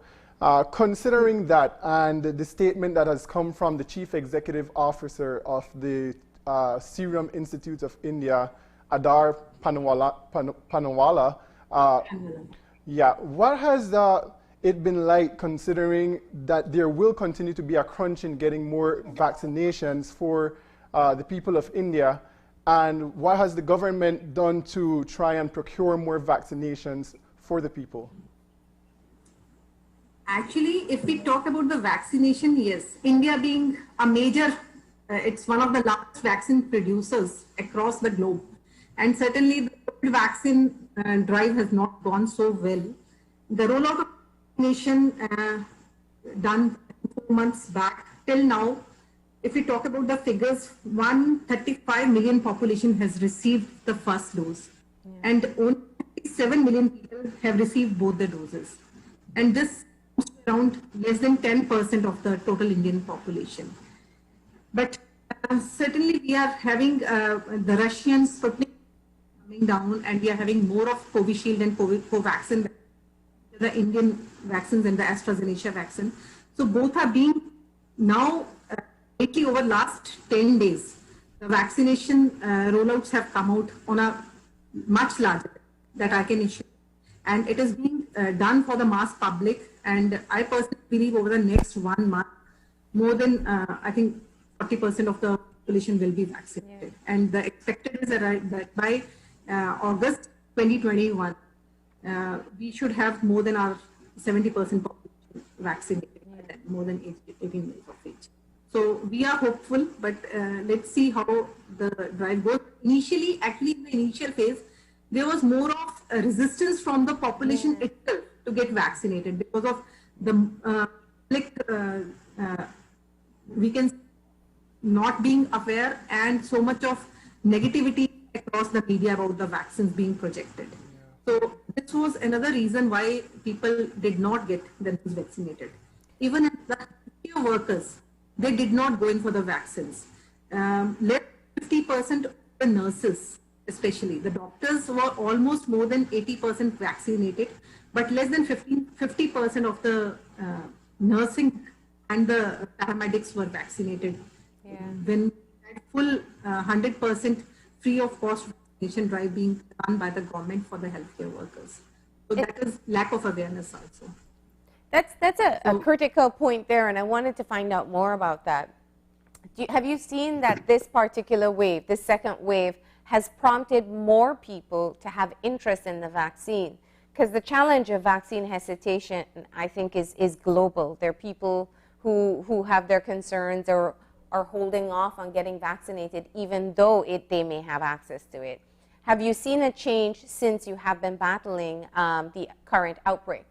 Considering that and the statement that has come from the Chief Executive Officer of the Serum Institute of India, Adar Panawala, what has it been like, considering that there will continue to be a crunch in getting more vaccinations for the people of India, and what has the government done to try and procure more vaccinations for the people?
Actually, if we talk about the vaccination, yes, India being a major, it's one of the largest vaccine producers across the globe. And certainly the vaccine drive has not gone so well. The rollout of vaccination done 4 months back till now, if we talk about the figures, 135 million population has received the first dose, and only 7 million people have received both the doses. And this is around less than 10% of the total Indian population. But certainly we are having the Russians coming down, and we are having more of Covishield and Covaxin, the Indian vaccines and the AstraZeneca vaccine. So both are being now, lately over last 10 days, the vaccination rollouts have come out on a much larger that I can issue. And it is being done for the mass public. And I personally believe over the next 1 month, more than, I think, 40% of the population will be vaccinated. And the expected is that by August 2021, we should have more than our 70% population vaccinated, more than 18 years of age. So we are hopeful, but let's see how the drive goes. Initially, actually in the initial phase, there was more of a resistance from the population itself to get vaccinated because of the we can not being aware and so much of negativity across the media about the vaccines being projected. So this was another reason why people did not get themselves vaccinated. Even the healthcare workers, they did not go in for the vaccines. Less than 50% of the nurses, especially the doctors, were almost more than 80% vaccinated, but less than 50% of the nursing and the paramedics were vaccinated. When full 100% free of cost vaccination drive being done by the government for the healthcare workers. So that is lack of awareness also.
That's a critical point there, and I wanted to find out more about that. Have you seen that this particular wave, this second wave, has prompted more people to have interest in the vaccine? Because the challenge of vaccine hesitation, I think, is global. There are people who have their concerns or are holding off on getting vaccinated, even though they may have access to it. Have you seen a change since you have been battling the current outbreak?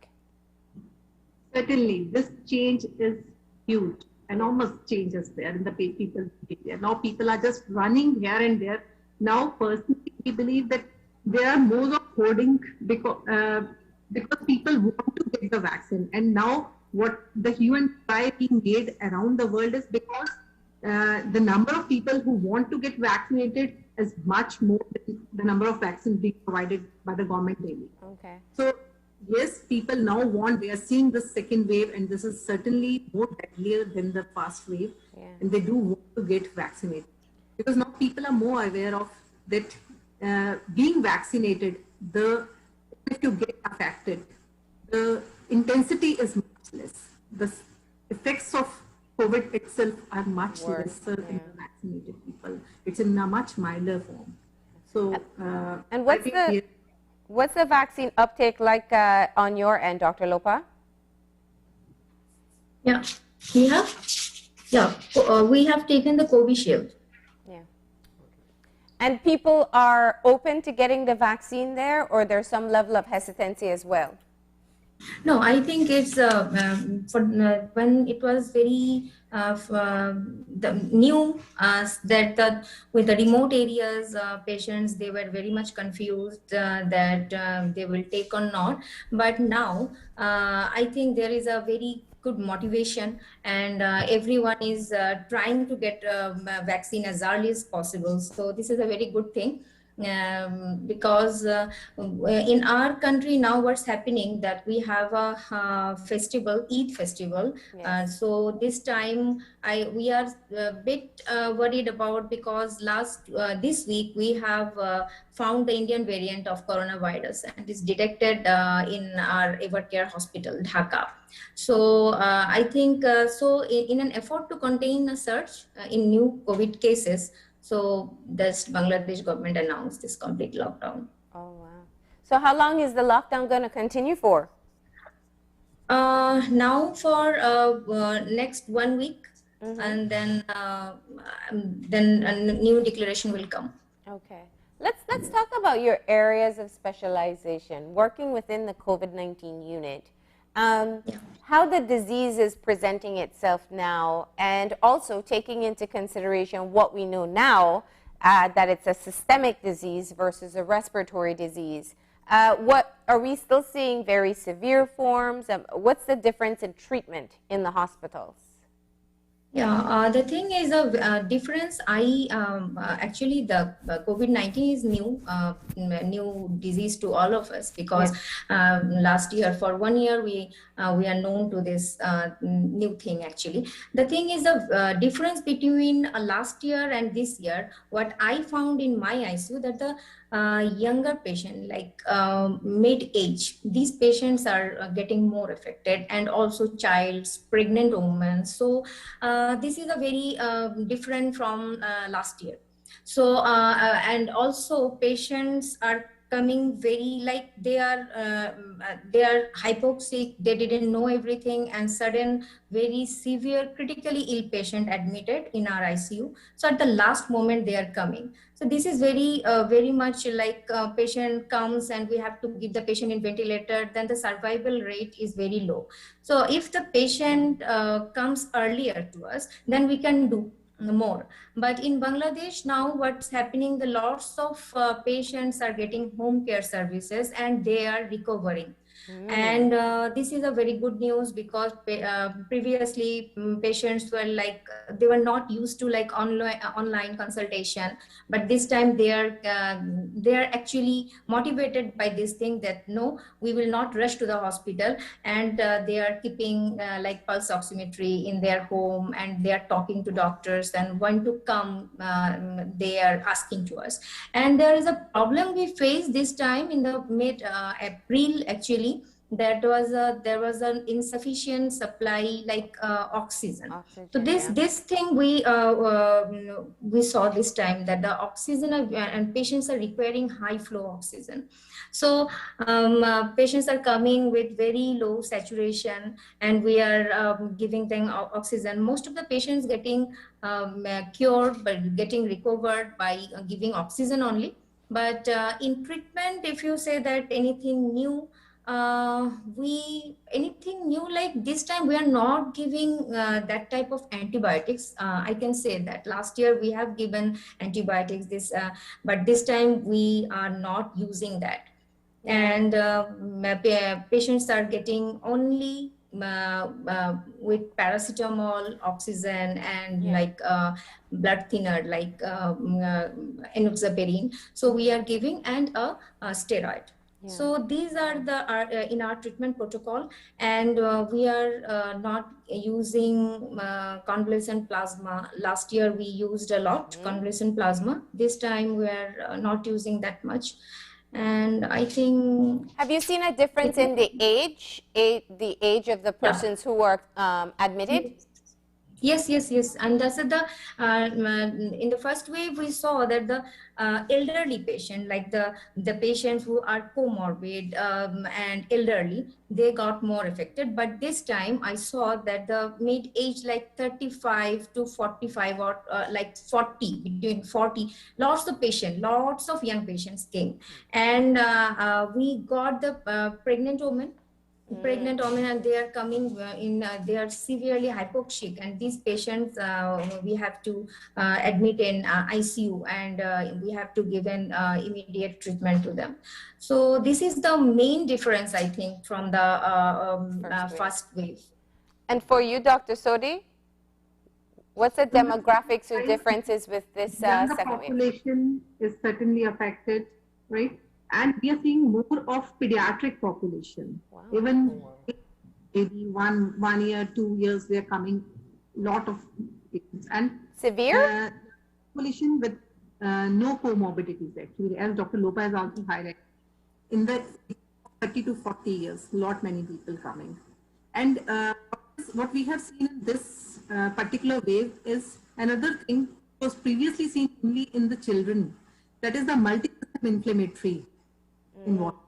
Certainly, this change is huge. Enormous changes there in the people's behavior. Now people are just running here and there. Now, personally, we believe that there are more of hoarding because people want to get the vaccine. And now what the hue and cry being made around the world is because the number of people who want to get vaccinated is much more than the number of vaccines being provided by the government daily.
Okay.
So yes, people now they are seeing the second wave, and this is certainly more deadlier than the first wave. And they do want to get vaccinated because now people are more aware of that being vaccinated, the if you get affected, the intensity is much less. The effects of COVID itself are much lesser in the vaccinated people. It's in a much milder form. So,
and what's the vaccine uptake like on your end, Dr. Lopa?
Yeah, we have taken the Covishield.
Yeah. And people are open to getting the vaccine there, or there's some level of hesitancy as well?
No, I think it's when it was very the new that with the remote areas patients, they were very much confused that they will take or not. But now I think there is a very good motivation, and everyone is trying to get vaccine as early as possible. So this is a very good thing. Because in our country now what's happening that we have a festival, Eid festival.
Yes.
So this time we are a bit worried about, because this week we have found the Indian variant of coronavirus, and it's detected in our Evercare hospital, Dhaka. So I think so in an effort to contain a surge in new COVID cases, so this Bangladesh government announced this complete lockdown.
Oh, wow. So how long is the lockdown going to continue for?
Now for next 1 week, and then a new declaration will come.
Okay. Let's talk about your areas of specialization, working within the COVID-19 unit. How the disease is presenting itself now, and also taking into consideration what we know now, that it's a systemic disease versus a respiratory disease. What are we still seeing very severe forms? What's the difference in treatment in the hospitals?
Yeah, the thing is a difference. Actually the COVID-19 is new disease to all of us, because last year for 1 year we are known to this new thing. Actually, the thing is the difference between last year and this year. What I found in my ICU, that the younger patient, like mid-age, these patients are getting more affected, and also childs, pregnant women. So this is a very different from last year. So and also patients are coming very, like they are hypoxic, they didn't know everything, and sudden very severe critically ill patient admitted in our ICU. So at the last moment they are coming. So this is very much like patient comes and we have to give the patient in ventilator, then the survival rate is very low. So if the patient comes earlier to us, then we can do more. But in Bangladesh now what's happening, the lots of patients are getting home care services and they are recovering. And this is a very good news, because previously patients were like, they were not used to like online consultation, but this time they are actually motivated by this thing, that no, we will not rush to the hospital, and they are keeping like pulse oximetry in their home, and they are talking to doctors, and when to come they are asking to us. And there is a problem we faced this time in the mid April. Actually, there was an insufficient supply, like oxygen. So this thing we saw this time, that the oxygen and patients are requiring high flow oxygen. So patients are coming with very low saturation, and we are giving them oxygen. Most of the patients getting cured, but getting recovered by giving oxygen only. But in treatment, if you say that anything new, anything new, like this time we are not giving that type of antibiotics. I can say that last year we have given antibiotics, but this time we are not using that. And patients are getting only with paracetamol, oxygen, and like blood thinner, like enoxaparin. So we are giving, and a steroid. So these are in our treatment protocol, and we are not using convalescent plasma. Last year we used a lot convalescent plasma. This time we are not using that much. And I think.
Have you seen a difference in the age of the
Yeah.
persons who were admitted?
Yes. And that's in the first wave, we saw that the elderly patient, like the patients who are comorbid and elderly, they got more affected. But this time, I saw that the mid-age, like 35 to 45 or like 40, between 40, lots of young patients came, and we got the pregnant women and they are coming they are severely hypoxic, and these patients we have to admit in ICU, and we have to give an immediate treatment to them. So this is the main difference, I think, from the first wave.
And for you, Dr. Sodhi, what's the demographics or differences with this
Younger
second wave?
population is certainly affected, right? And we are seeing more of pediatric population.
Wow.
Even maybe one year, 2 years, they are coming, lot of patients. And
severe
population with no comorbidities, actually, as Dr. Lopa has also highlighted. In the 30 to 40 years, many people coming. And what we have seen in this particular wave is another thing was previously seen only in the children. That is the multi-system inflammatory involvement.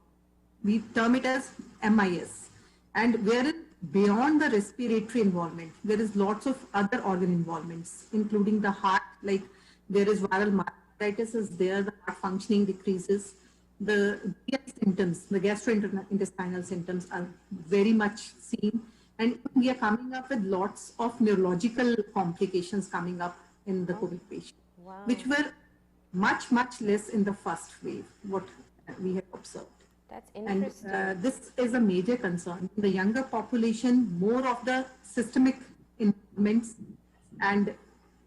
We term it as MIS. And wherein beyond the respiratory involvement, there is lots of other organ involvements, including the heart, like there is viral myocarditis is there, the heart functioning decreases. The symptoms, the gastrointestinal symptoms are very much seen. And we are coming up with lots of neurological complications coming up in the COVID patient, which were much less in the first wave, what we have observed.
That's interesting.
And this is a major concern. In the younger population, more of the systemic involvements, and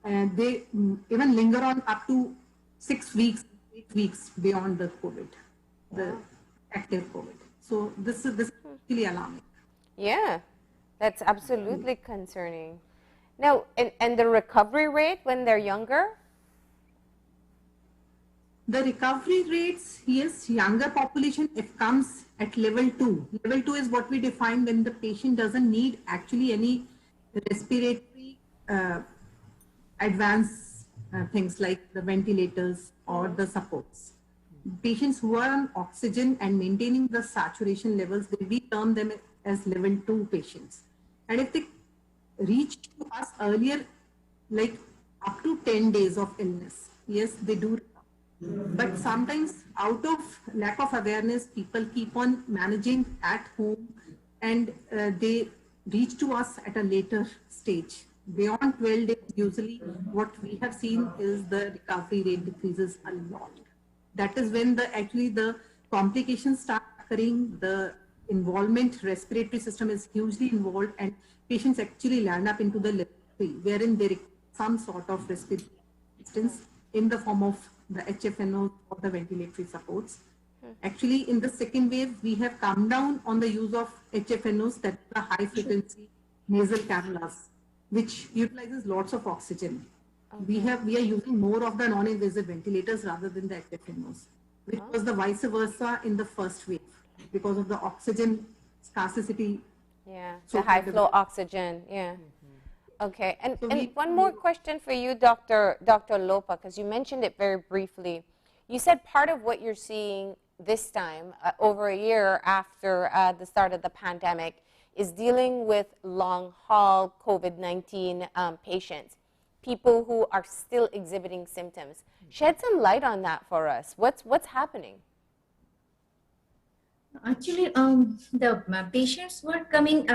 they even linger on up to 6 weeks, 8 weeks beyond the COVID, the active COVID. So this is really alarming.
Yeah, that's absolutely concerning. Now, and the recovery rate when they're younger?
The recovery rates, yes, younger population, it comes at level 2. Level 2 is what we define when the patient doesn't need actually any respiratory advanced things like the ventilators or the supports. Patients who are on oxygen and maintaining the saturation levels, we term them as level 2 patients. And if they reach to us earlier, like up to 10 days of illness, yes, they do. But sometimes out of lack of awareness, people keep on managing at home, and they reach to us at a later stage. Beyond 12 days, usually what we have seen is the recovery rate decreases a lot. That is when actually the complications start occurring, the involvement, respiratory system is hugely involved, and patients actually land up into the level 3, wherein there is some sort of respiratory assistance in the form of the HFNO or the ventilatory supports. Actually, in the second wave, we have come down on the use of HFNOs, that are high frequency nasal cannulas, which utilizes lots of oxygen. We are using more of the non-invasive ventilators rather than the HFNOs, which was the vice versa in the first wave because of the oxygen scarcity.
Yeah, the high flow oxygen. Yeah. Okay, and one more question for you, Dr. Lopa, because you mentioned it very briefly. You said part of what you're seeing this time, over a year after the start of the pandemic, is dealing with long-haul COVID-19 patients, people who are still exhibiting symptoms. Shed some light on that for us. What's happening?
Actually, the patients were coming.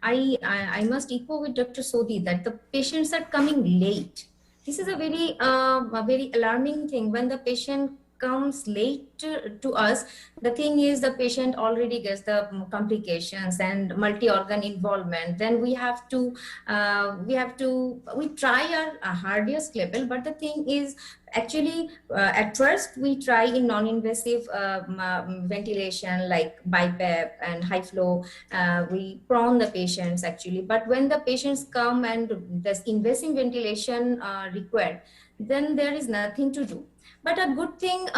I must echo with Dr. Sodhi that the patients are coming late. This is a very alarming thing. When the patient comes late to us, the thing is the patient already gets the complications and multi-organ involvement. Then we try our hardest level, but the thing is Actually, at first we try in non-invasive ventilation like BiPAP and high flow. We prone the patients actually, but when the patients come and there's invasive ventilation required, then there is nothing to do. But a good thing,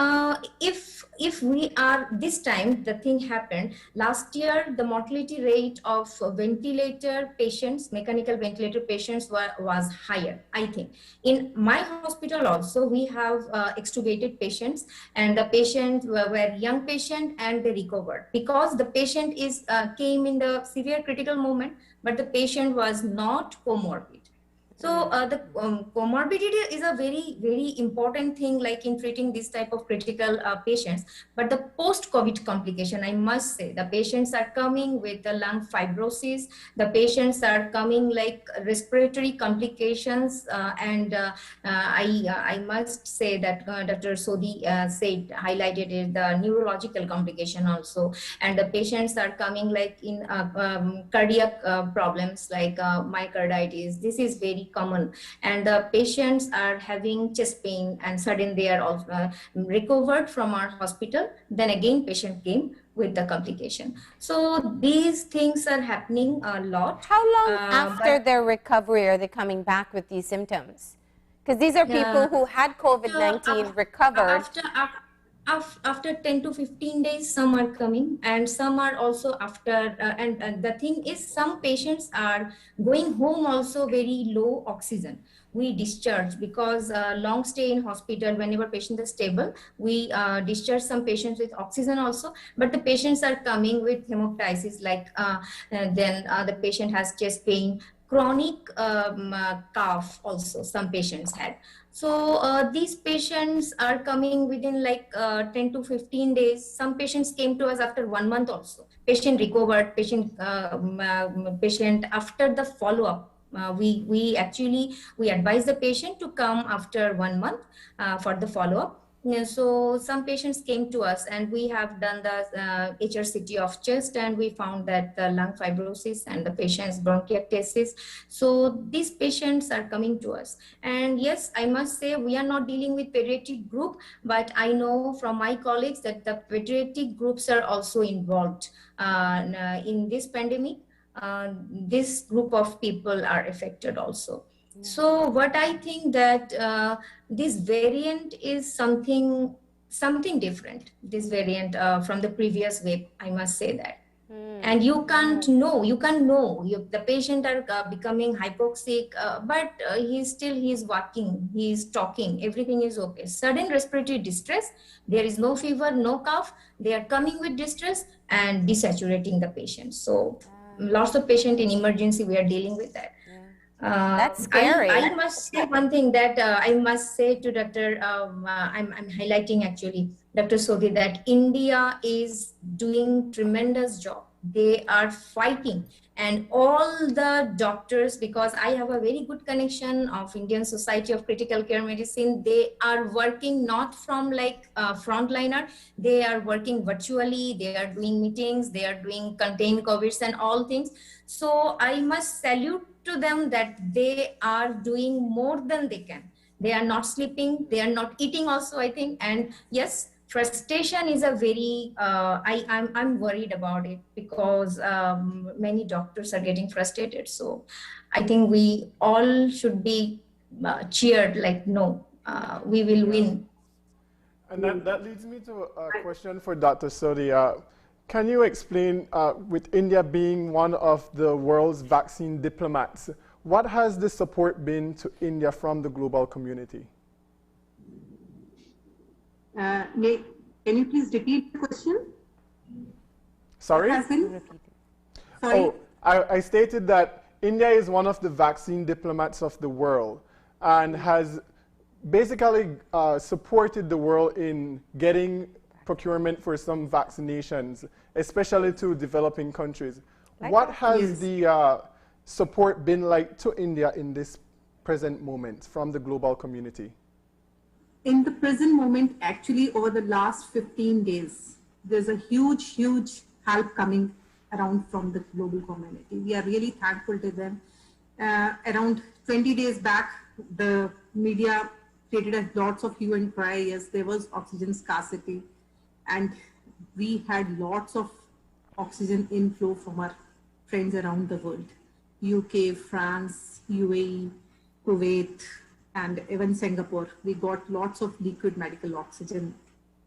if we are, this time the thing happened, last year the mortality rate of ventilator patients, mechanical ventilator patients was higher, I think. In my hospital also, we have extubated patients, and the patients were young patient and they recovered because the patient is came in the severe critical moment, but the patient was not comorbid. So the comorbidity is a very, very important thing, like in treating this type of critical patients. But the post-COVID complication, I must say, the patients are coming with the lung fibrosis. The patients are coming like respiratory complications, and I must say that Dr. Sodhi highlighted it, the neurological complication also. And the patients are coming like in cardiac problems like myocarditis. This is very common, and the patients are having chest pain, and suddenly they are also recovered from our hospital. Then again patient came with the complication. So these things are happening a lot.
How long after their recovery are they coming back with these symptoms? Because these are people who had COVID-19, recovered.
After 10 to 15 days, some are coming, and some are also after, and the thing is, some patients are going home also very low oxygen. We discharge because long stay in hospital, whenever patient is stable, we discharge some patients with oxygen also, but the patients are coming with hemoptysis, like then the patient has chest pain, chronic cough also some patients had. So these patients are coming within like 10 to 15 days. Some patients came to us after 1 month also. Patient recovered, patient after the follow-up. We advise the patient to come after 1 month for the follow-up. Yeah, so some patients came to us, and we have done the HRCT of chest, and we found that the lung fibrosis and the patient's bronchiectasis. So these patients are coming to us. And yes, I must say we are not dealing with pediatric group, but I know from my colleagues that the pediatric groups are also involved in this pandemic. This group of people are affected also. So what I think that this variant is something different. This variant from the previous wave, I must say that. And you can't know. The patient are becoming hypoxic, but he's walking, he's talking, everything is okay. Sudden respiratory distress, there is no fever, no cough. They are coming with distress and desaturating the patient. So lots of patient in emergency, we are dealing with that.
That's scary.
I must say one thing that I must say to Dr. I'm highlighting actually, Dr. Sodhi, that India is doing tremendous job. They are fighting, and all the doctors, because I have a very good connection of Indian Society of Critical Care Medicine, they are working not from like frontliner, they are working virtually, they are doing meetings, they are doing contain COVIDs and all things. So I must salute to them that they are doing more than they can. They are not sleeping, they are not eating also, I think. And yes, frustration is a very, I'm worried about it, because many doctors are getting frustrated. So I think we all should be cheered, like, no, we will win.
And that leads me to a question for Dr. Sodhi. Can you explain, with India being one of the world's vaccine diplomats, what has the support been to India from the global community?
Can you please repeat the question?
Sorry?
Sorry?
Oh, I stated that India is one of the vaccine diplomats of the world and has basically supported the world in getting procurement for some vaccinations, especially to developing countries. What has the support been like to India in this present moment from the global community?
In the present moment, actually, over the last 15 days, there's a huge help coming around from the global community. We are really thankful to them. Around 20 days back, the media created a lots of hue and cry. Yes, there was oxygen scarcity, and we had lots of oxygen inflow from our friends around the world. UK, France, UAE, Kuwait, and even Singapore. We got lots of liquid medical oxygen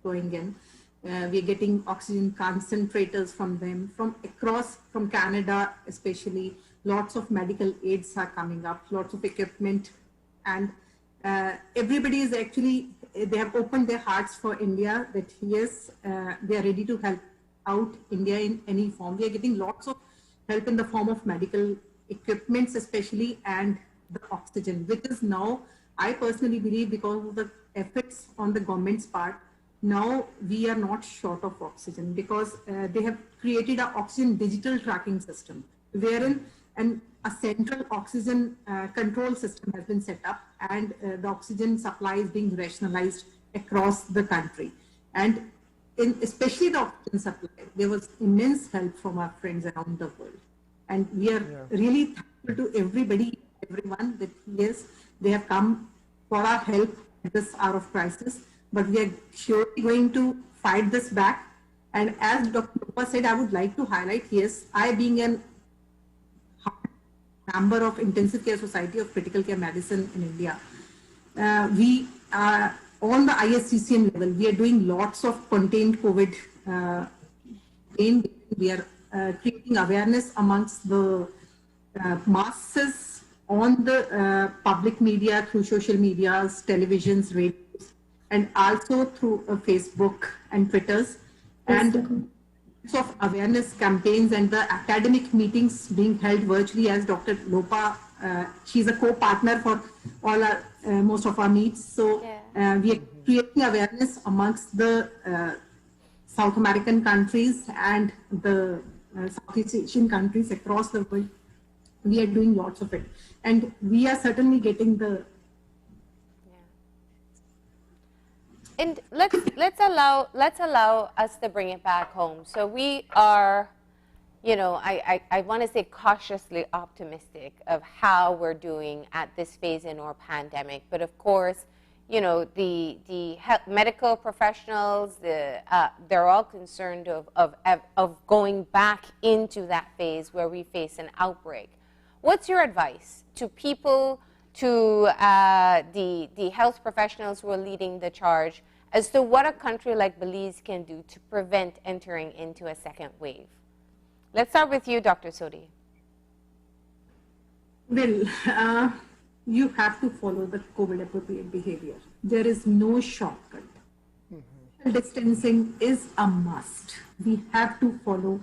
going in. We're getting oxygen concentrators from them, from across, from Canada especially. Lots of medical aids are coming up, lots of equipment, and everybody is actually, they have opened their hearts for India, that yes, they are ready to help out India in any form. We are getting lots of help in the form of medical equipments especially, and the oxygen, which is now, I personally believe, because of the efforts on the government's part, now we are not short of oxygen, because they have created an oxygen digital tracking system, wherein a central oxygen control system has been set up, and the oxygen supply is being rationalized across the country. And especially the oxygen supply, there was immense help from our friends around the world. And we are really thankful to everybody, everyone, that yes, they have come for our help at this hour of crisis, but we are surely going to fight this back. And as Dr. Lopa said, I would like to highlight, yes, I being a member of Intensive Care Society of Critical Care Medicine in India, we are on the ISCCM level, we are doing lots of contained COVID. We are creating awareness amongst the masses on the public media, through social medias, televisions, radios, and also through Facebook and Twitters, and of awareness campaigns and the academic meetings being held virtually, as Dr. Lopa, she's a co-partner for all our, most of our meets. So we are creating awareness amongst the South American countries and the Southeast Asian countries across the world. We are doing lots of it, and we are certainly getting the.
And let's allow us to bring it back home. So we are, you know, I want to say cautiously optimistic of how we're doing at this phase in our pandemic. But of course, you know, the medical professionals, they're all concerned of going back into that phase where we face an outbreak. What's your advice to people, to the health professionals who are leading the charge, as to what a country like Belize can do to prevent entering into a second wave? Let's start with you, Dr. Sodhi.
Well, you have to follow the COVID appropriate behavior. There is no shortcut. Distancing is a must. We have to follow,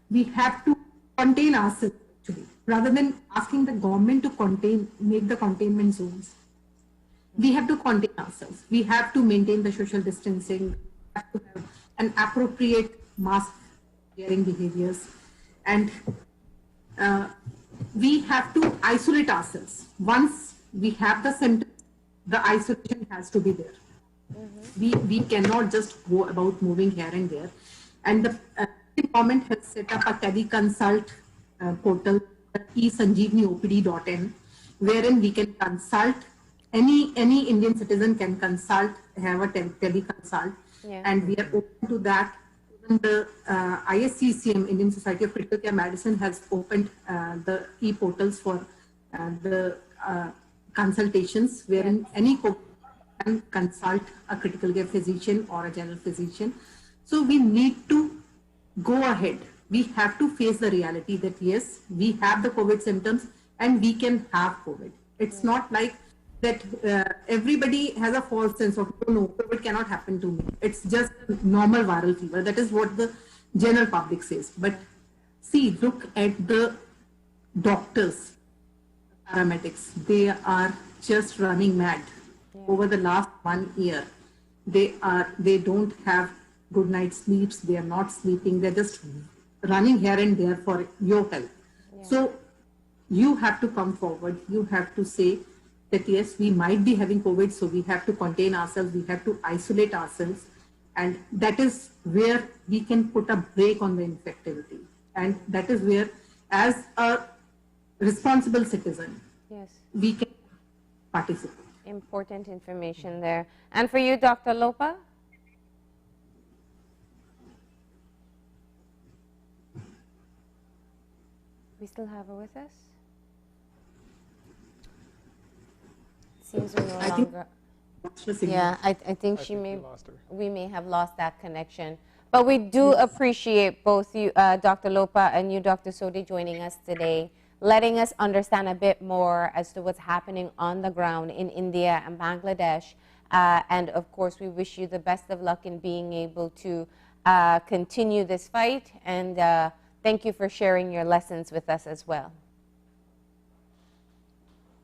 we have to contain ourselves actually, rather than asking the government to make the containment zones. We have to contain ourselves. We have to maintain the social distancing, we have to have an appropriate mask wearing behaviors, and we have to isolate ourselves. Once we have the symptoms, the isolation has to be there. We cannot just go about moving here and there. And the government has set up a teleconsult portal, eSanjeevaniOPD.in, wherein we can consult. Any Indian citizen can consult, have a teleconsult, and we are open to that. Even the ISCCM, Indian Society of Critical Care Medicine, has opened the e-portals for the consultations, wherein any can consult a critical care physician or a general physician. So we need to go ahead. We have to face the reality that yes, we have the COVID symptoms and we can have COVID. It's not like that everybody has a false sense of, oh, no, COVID cannot happen to me. It's just normal viral fever. That is what the general public says. But see, look at the doctors, paramedics. They are just running mad. Over the last 1 year, they don't have good night sleeps. They are not sleeping. They're just running here and there for your health. So you have to come forward. You have to say that yes, we might be having COVID, so we have to contain ourselves, we have to isolate ourselves, and that is where we can put a break on the infectivity. And that is where, as a responsible citizen, we can participate.
important information there. And for you, Dr. Lopa? We still have her with us? Seems we're no longer. Yeah, I think we may have lost that connection. But we do appreciate both you, Dr. Lopa, and you, Dr. Sodi, joining us today, letting us understand a bit more as to what's happening on the ground in India and Bangladesh. And of course, we wish you the best of luck in being able to continue this fight. And thank you for sharing your lessons with us as well.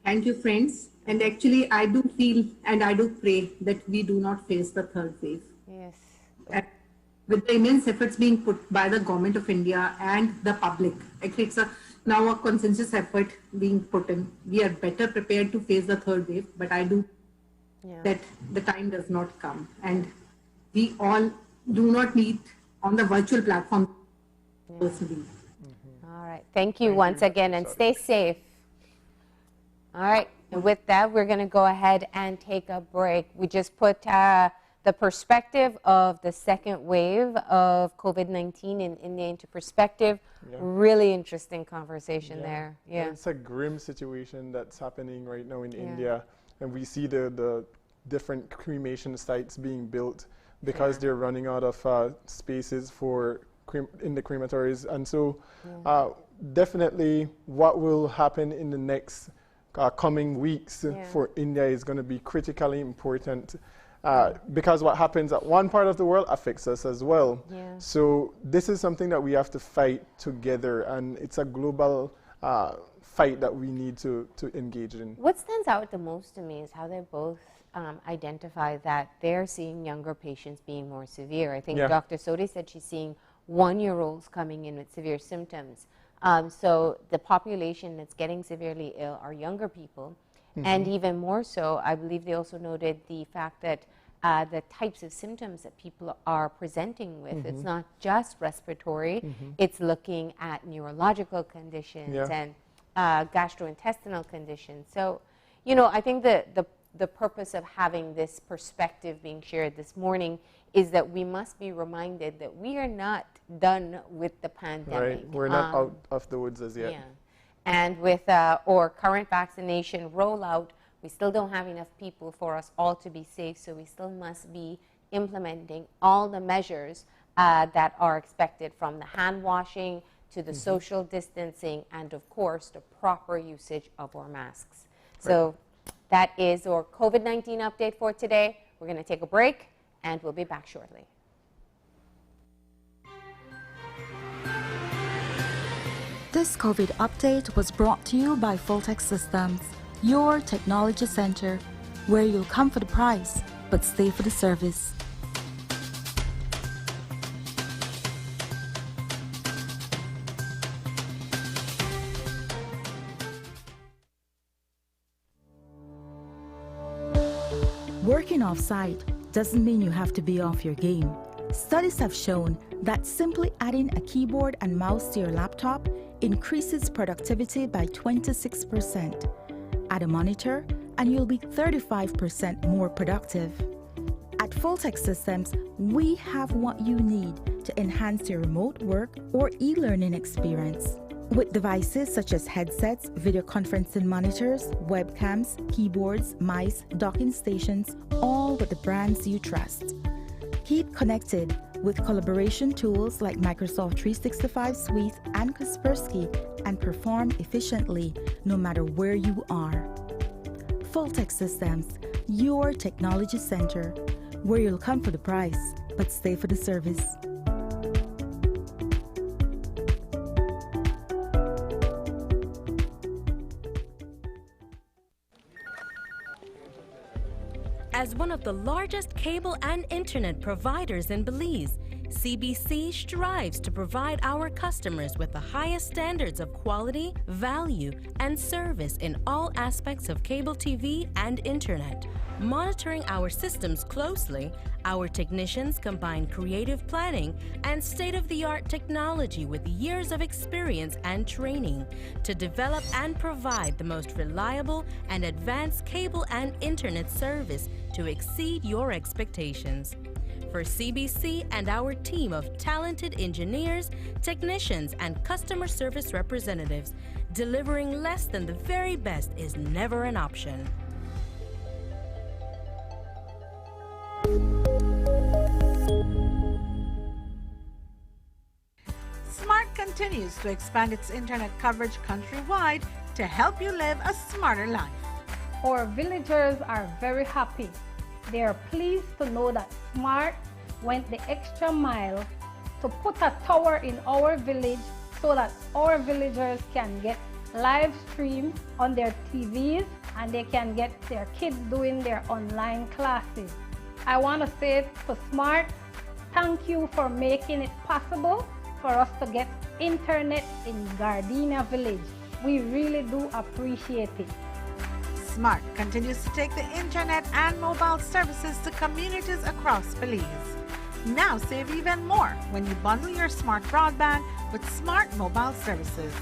Thank you, friends. And actually, I do feel and I do pray that we do not face the third wave.
Yes.
With the immense efforts being put by the government of India and the public, actually it's now a consensus effort being put in. We are better prepared to face the third wave, but I do that the time does not come. And we all do not meet on the virtual platform personally.
All right. Thank you once again, and stay safe. All right. And with that, we're going to go ahead and take a break. We just put the perspective of the second wave of COVID-19 in India into perspective. Yeah. Really interesting conversation there. Yeah.
It's a grim situation that's happening right now in India. And we see the different cremation sites being built because they're running out of spaces for in the crematories. And so definitely what will happen in the next coming weeks for India is going to be critically important because what happens at one part of the world affects us as well. Yeah. So this is something that we have to fight together, and it's a global fight that we need to engage in.
What stands out the most to me is how they both identify that they're seeing younger patients being more severe. I think Dr. Sodi said she's seeing 1-year-olds coming in with severe symptoms. So the population that's getting severely ill are younger people. And even more so, I believe they also noted the fact that the types of symptoms that people are presenting with, it's not just respiratory, it's looking at neurological conditions and gastrointestinal conditions. So, you know, I think the purpose of having this perspective being shared this morning is that we must be reminded that we are not done with the pandemic.
Right, we're not out of the woods as yet.
Yeah. And with our current vaccination rollout, we still don't have enough people for us all to be safe, so we still must be implementing all the measures that are expected, from the hand washing to the social distancing and, of course, the proper usage of our masks. So that is our COVID-19 update for today. We're going to take a break, and we'll be back shortly.
This COVID update was brought to you by Fulltech Systems, your technology center, where you'll come for the price, but stay for the service. Working off-site doesn't mean you have to be off your game. Studies have shown that simply adding a keyboard and mouse to your laptop increases productivity by 26%. Add a monitor and you'll be 35% more productive. At Fulltech Systems, we have what you need to enhance your remote work or e-learning experience. With devices such as headsets, video conferencing monitors, webcams, keyboards, mice, docking stations, all with the brands you trust. Keep connected with collaboration tools like Microsoft 365 Suite and Kaspersky, and perform efficiently no matter where you are. Fulltech Systems, your technology center, where you'll come for the price, but stay for the service.
As one of the largest cable and internet providers in Belize, CBC strives to provide our customers with the highest standards of quality, value, and service in all aspects of cable TV and internet. Monitoring our systems closely, our technicians combine creative planning and state-of-the-art technology with years of experience and training to develop and provide the most reliable and advanced cable and internet service to exceed your expectations. For CBC and our team of talented engineers, technicians, and customer service representatives, delivering less than the very best is never an option.
Smart continues to expand its internet coverage countrywide to help you live a smarter life.
Our villagers are very happy. They are pleased to know that Smart went the extra mile to put a tower in our village so that our villagers can get live stream on their TVs and they can get their kids doing their online classes. I want to say to Smart, thank you for making it possible for us to get internet in Gardenia Village. We really do appreciate it.
Smart continues to take the internet and mobile services to communities across Belize. Now save even more when you bundle your Smart broadband with Smart mobile services.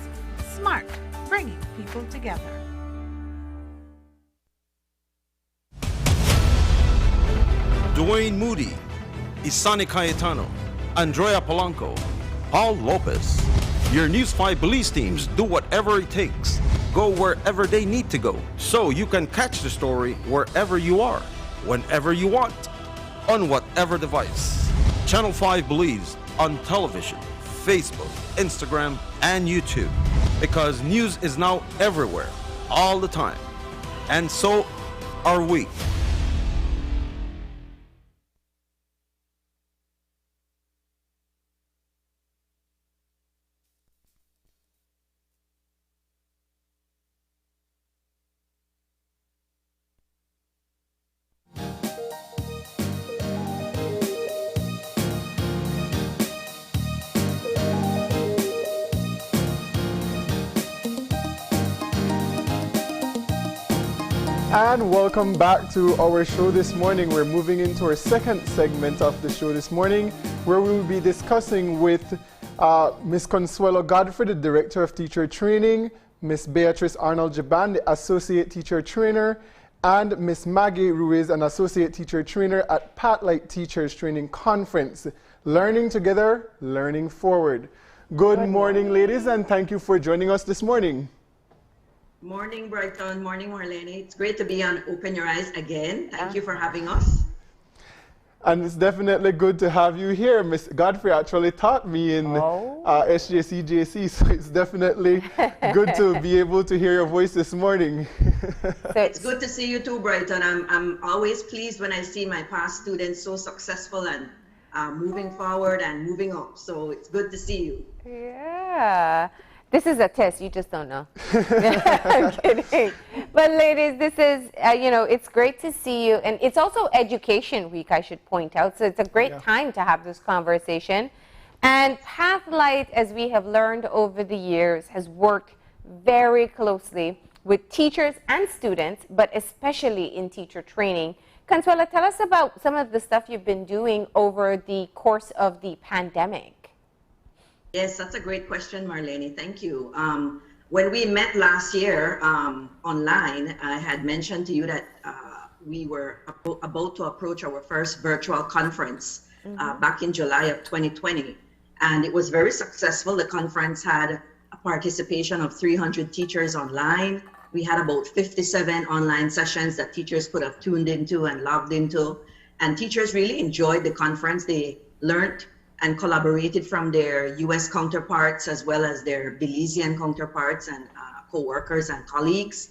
Smart, bringing people together.
Dwayne Moody, Isani Cayetano, Andrea Polanco, Paul Lopez. Your News 5 Belize teams do whatever it takes, go wherever they need to go, so you can catch the story wherever you are, whenever you want, on whatever device. Channel 5 Belize on television, Facebook, Instagram, and YouTube, because news is now everywhere, all the time. And so are we.
And welcome back to our show this morning. We're moving into our second segment of the show this morning, where we will be discussing with Ms. Consuelo Godfrey, the Director of Teacher Training, Ms. Beatrice Arnold-Jaban, the Associate Teacher Trainer, and Ms. Maggie Ruiz, an Associate Teacher Trainer at Pathlight Teachers Training Conference. Learning together, learning forward. Good morning, ladies, and thank you for joining us this morning.
Morning, Brighton. Morning, Marlene. It's great to be on Open Your Eyes again. Thank you for having us.
And it's definitely good to have you here. Miss Godfrey actually taught me in SJCJC, so it's definitely good to be able to hear your voice this morning.
It's good to see you too, Brighton. I'm always pleased when I see my past students so successful and moving forward and moving up. So it's good to see you.
Yeah. This is a test, you just don't know. I'm kidding. But ladies, this is, it's great to see you. And it's also Education Week, I should point out. So it's a great time to have this conversation. And Pathlight, as we have learned over the years, has worked very closely with teachers and students, but especially in teacher training. Consuelo, tell us about some of the stuff you've been doing over the course of the pandemic.
Yes, that's a great question, Marlene. Thank you. When we met last year online, I had mentioned to you that we were about to approach our first virtual conference back in July of 2020. And it was very successful. The conference had a participation of 300 teachers online. We had about 57 online sessions that teachers could have tuned into and logged into. And teachers really enjoyed the conference. They learned and collaborated from their US counterparts as well as their Belizean counterparts and co-workers and colleagues.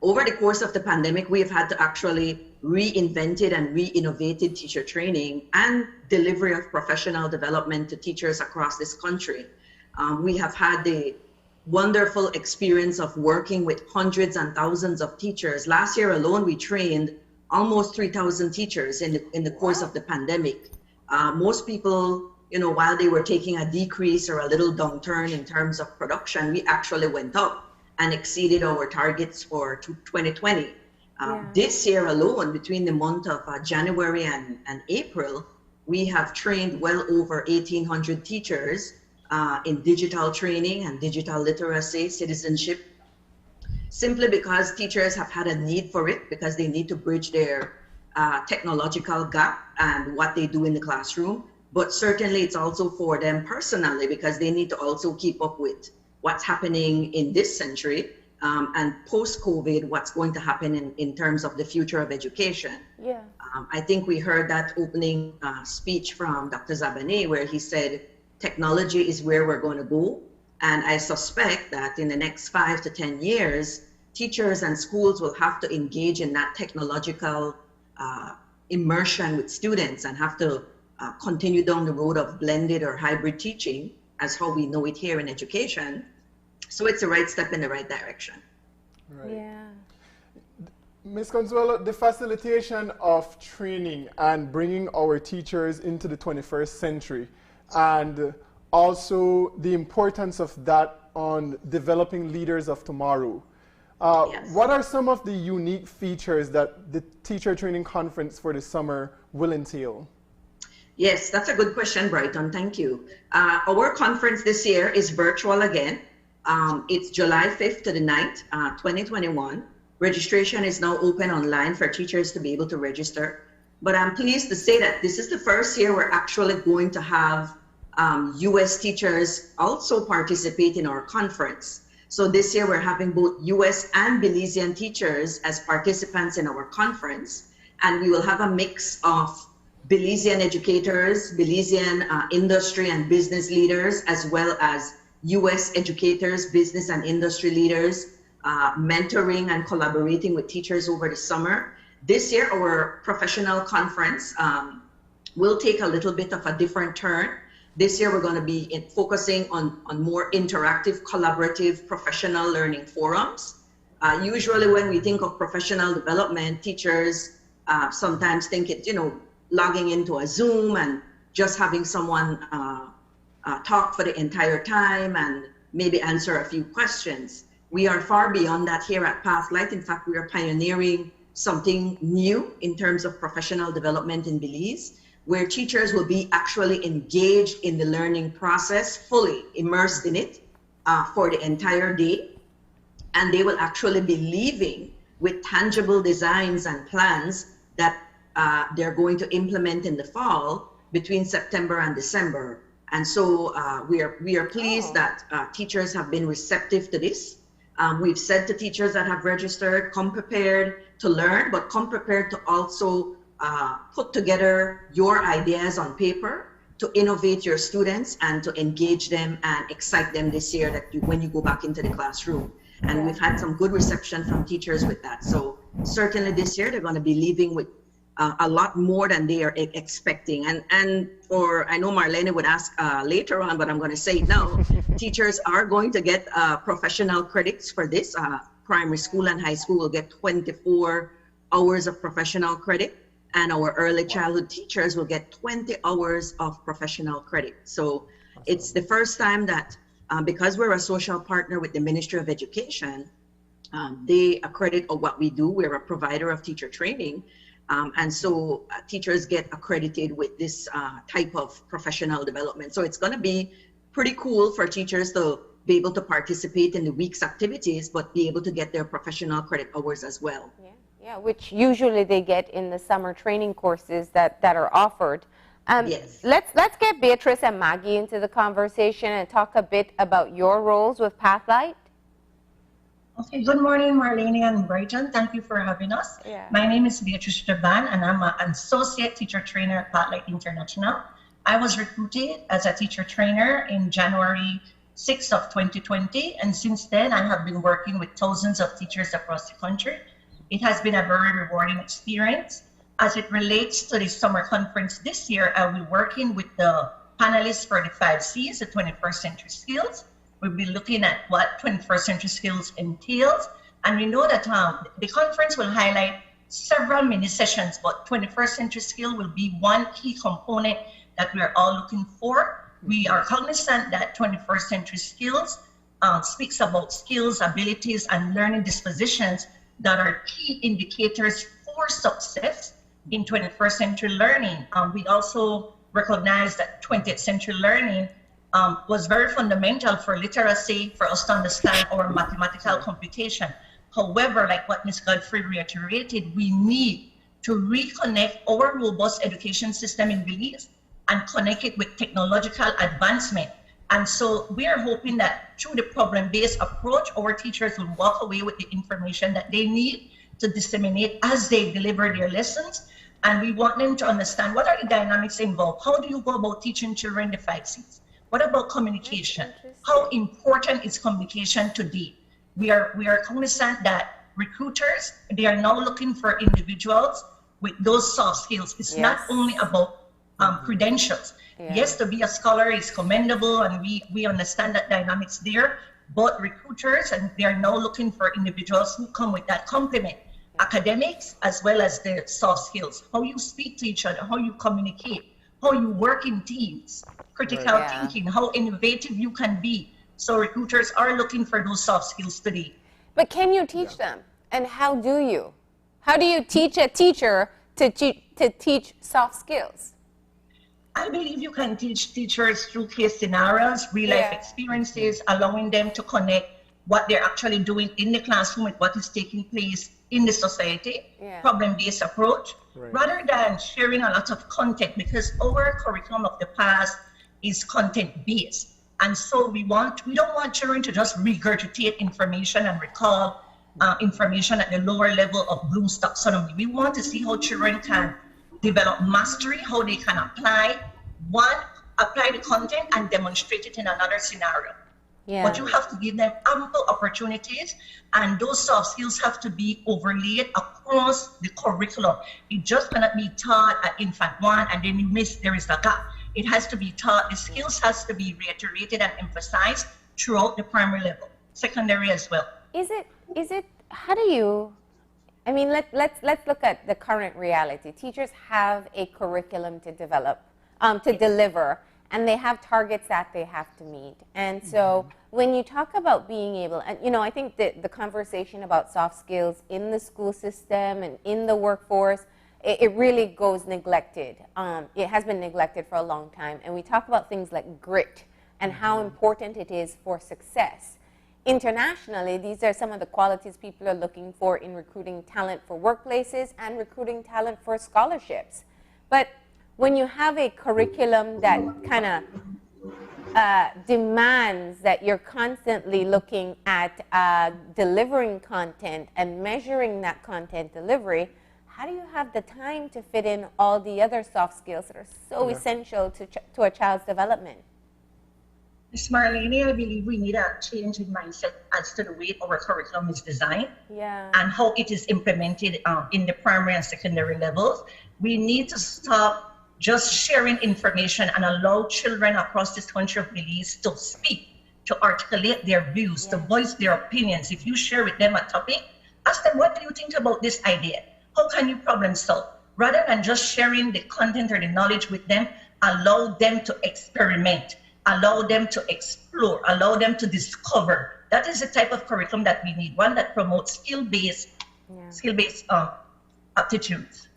Over the course of the pandemic, we have had to actually reinvented and re-innovated teacher training and delivery of professional development to teachers across this country. We have had the wonderful experience of working with hundreds and thousands of teachers. Last year alone, we trained almost 3,000 teachers in the course of the pandemic. Most people, while they were taking a decrease or a little downturn in terms of production, we actually went up and exceeded our targets for 2020. This year alone, between the month of January and April, we have trained well over 1,800 teachers in digital training and digital literacy, citizenship, simply because teachers have had a need for it, because they need to bridge their technological gap and what they do in the classroom. But certainly it's also for them personally, because they need to also keep up with what's happening in this century and post-COVID, what's going to happen in terms of the future of education.
Yeah.
I think we heard that opening speech from Dr. Zabane, where he said, technology is where we're going to go. And I suspect that in the next 5 to 10 years, teachers and schools will have to engage in that technological immersion with students and have to continue down the road of blended or hybrid teaching as how we know it here in education. So it's the right step in the right direction.
Right.
Yeah.
Ms. Consuelo, the facilitation of training and bringing our teachers into the 21st century, and also the importance of that on developing leaders of tomorrow.
Yes.
What are some of the unique features that the Teacher Training Conference for the summer will entail?
Yes, that's a good question, Brighton. Thank you. Our conference this year is virtual again. It's July 5th to the 9th, 2021. Registration is now open online for teachers to be able to register. But I'm pleased to say that this is the first year we're actually going to have U.S. teachers also participate in our conference. So this year we're having both U.S. and Belizean teachers as participants in our conference. And we will have a mix of Belizean educators, Belizean industry and business leaders, as well as U.S. educators, business and industry leaders, mentoring and collaborating with teachers over the summer. This year, our professional conference will take a little bit of a different turn. This year, we're going to be focusing on more interactive, collaborative, professional learning forums. Usually when we think of professional development, teachers sometimes think it's, logging into a Zoom and just having someone talk for the entire time and maybe answer a few questions. We are far beyond that here at Pathlight. In fact, we are pioneering something new in terms of professional development in Belize, where teachers will be actually engaged in the learning process, fully immersed in it for the entire day. And they will actually be leaving with tangible designs and plans that they're going to implement in the fall between September and December. And so we are pleased that teachers have been receptive to this. We've said to teachers that have registered, come prepared to learn, but come prepared to also put together your ideas on paper to innovate your students and to engage them and excite them this year when you go back into the classroom. And we've had some good reception from teachers with that. So certainly this year, they're going to be leaving with a lot more than they are expecting. And I know Marlene would ask later on, but I'm going to say it now. Teachers are going to get professional credits for this. Primary school and high school will get 24 hours of professional credit, and our early childhood teachers will get 20 hours of professional credit. So it's the first time that because we're a social partner with the Ministry of Education, they accredit what we do. We're a provider of teacher training. And so teachers get accredited with this type of professional development. So it's going to be pretty cool for teachers to be able to participate in the week's activities, but be able to get their professional credit hours as well.
Yeah, which usually they get in the summer training courses that are offered.
Yes.
Let's get Beatrice and Maggie into the conversation and talk a bit about your roles with Pathlight.
Okay, good morning, Marlene and Brighton. Thank you for having us.
Yeah.
My name is Beatrice Jaban, and I'm an associate teacher trainer at Pathlight International. I was recruited as a teacher trainer in January 6th of 2020, and since then I have been working with thousands of teachers across the country. It has been a very rewarding experience. As it relates to the summer conference this year, I'll be working with the panelists for the 5 C's, the 21st century skills. We'll be looking at what 21st century skills entails. And we know that the conference will highlight several mini sessions, but 21st century skill will be one key component that we are all looking for. We are cognizant that 21st century skills speaks about skills, abilities, and learning dispositions that are key indicators for success in 21st century learning. We also recognize that 20th century learning was very fundamental for literacy, for us to understand our mathematical computation. However, like what Ms. Godfrey reiterated, we need to reconnect our robust education system in Belize and connect it with technological advancement. And so we are hoping that through the problem-based approach, our teachers will walk away with the information that they need to disseminate as they deliver their lessons. And we want them to understand what are the dynamics involved. How do you go about teaching children the 5 C's? What about communication? How important is communication today? We are cognizant that recruiters, they are now looking for individuals with those soft skills. It's not only about credentials. Yes, to be a scholar is commendable, and we understand that dynamics there, but recruiters, and they are now looking for individuals who come with that complement, academics as well as the soft skills, how you speak to each other, how you communicate, how you work in teams, critical thinking, how innovative you can be. So recruiters are looking for those soft skills today.
But can you teach them? And how do you? How do you teach a teacher to teach soft skills?
I believe you can teach teachers through case scenarios, real life experiences, allowing them to connect what they're actually doing in the classroom with what is taking place in the society, problem-based approach, rather than sharing a lot of content, because our curriculum of the past is content-based. And so we don't want children to just regurgitate information and recall information at the lower level of Bloom's taxonomy. We want to see how children can develop mastery, how they can apply the content and demonstrate it in another scenario. But you have to give them ample opportunities, and those soft skills have to be overlaid across the curriculum. It just cannot be taught at Infant 1 and then you miss, there is a gap. It has to be taught, the skills has to be reiterated and emphasized throughout the primary level, secondary as well.
How do you, I mean, let's look at the current reality. Teachers have a curriculum to develop, to deliver, and they have targets that they have to meet. And so when you talk about being able, and you know, I think that the conversation about soft skills in the school system and in the workforce, it really goes neglected. It has been neglected for a long time. And we talk about things like grit and how important it is for success. Internationally, these are some of the qualities people are looking for in recruiting talent for workplaces and recruiting talent for scholarships. But when you have a curriculum that kind of demands that you're constantly looking at delivering content and measuring that content delivery, how do you have the time to fit in all the other soft skills that are so essential to a child's development?
Ms. Marlene, I believe we need a change in mindset as to the way our curriculum is designed and how it is implemented in the primary and secondary levels. We need to stop just sharing information and allow children across this country of Belize to speak, to articulate their views, to voice their opinions. If you share with them a topic, ask them, what do you think about this idea? How can you problem solve? Rather than just sharing the content or the knowledge with them, allow them to experiment, allow them to explore, allow them to discover. That is the type of curriculum that we need, one that promotes skill-based aptitudes.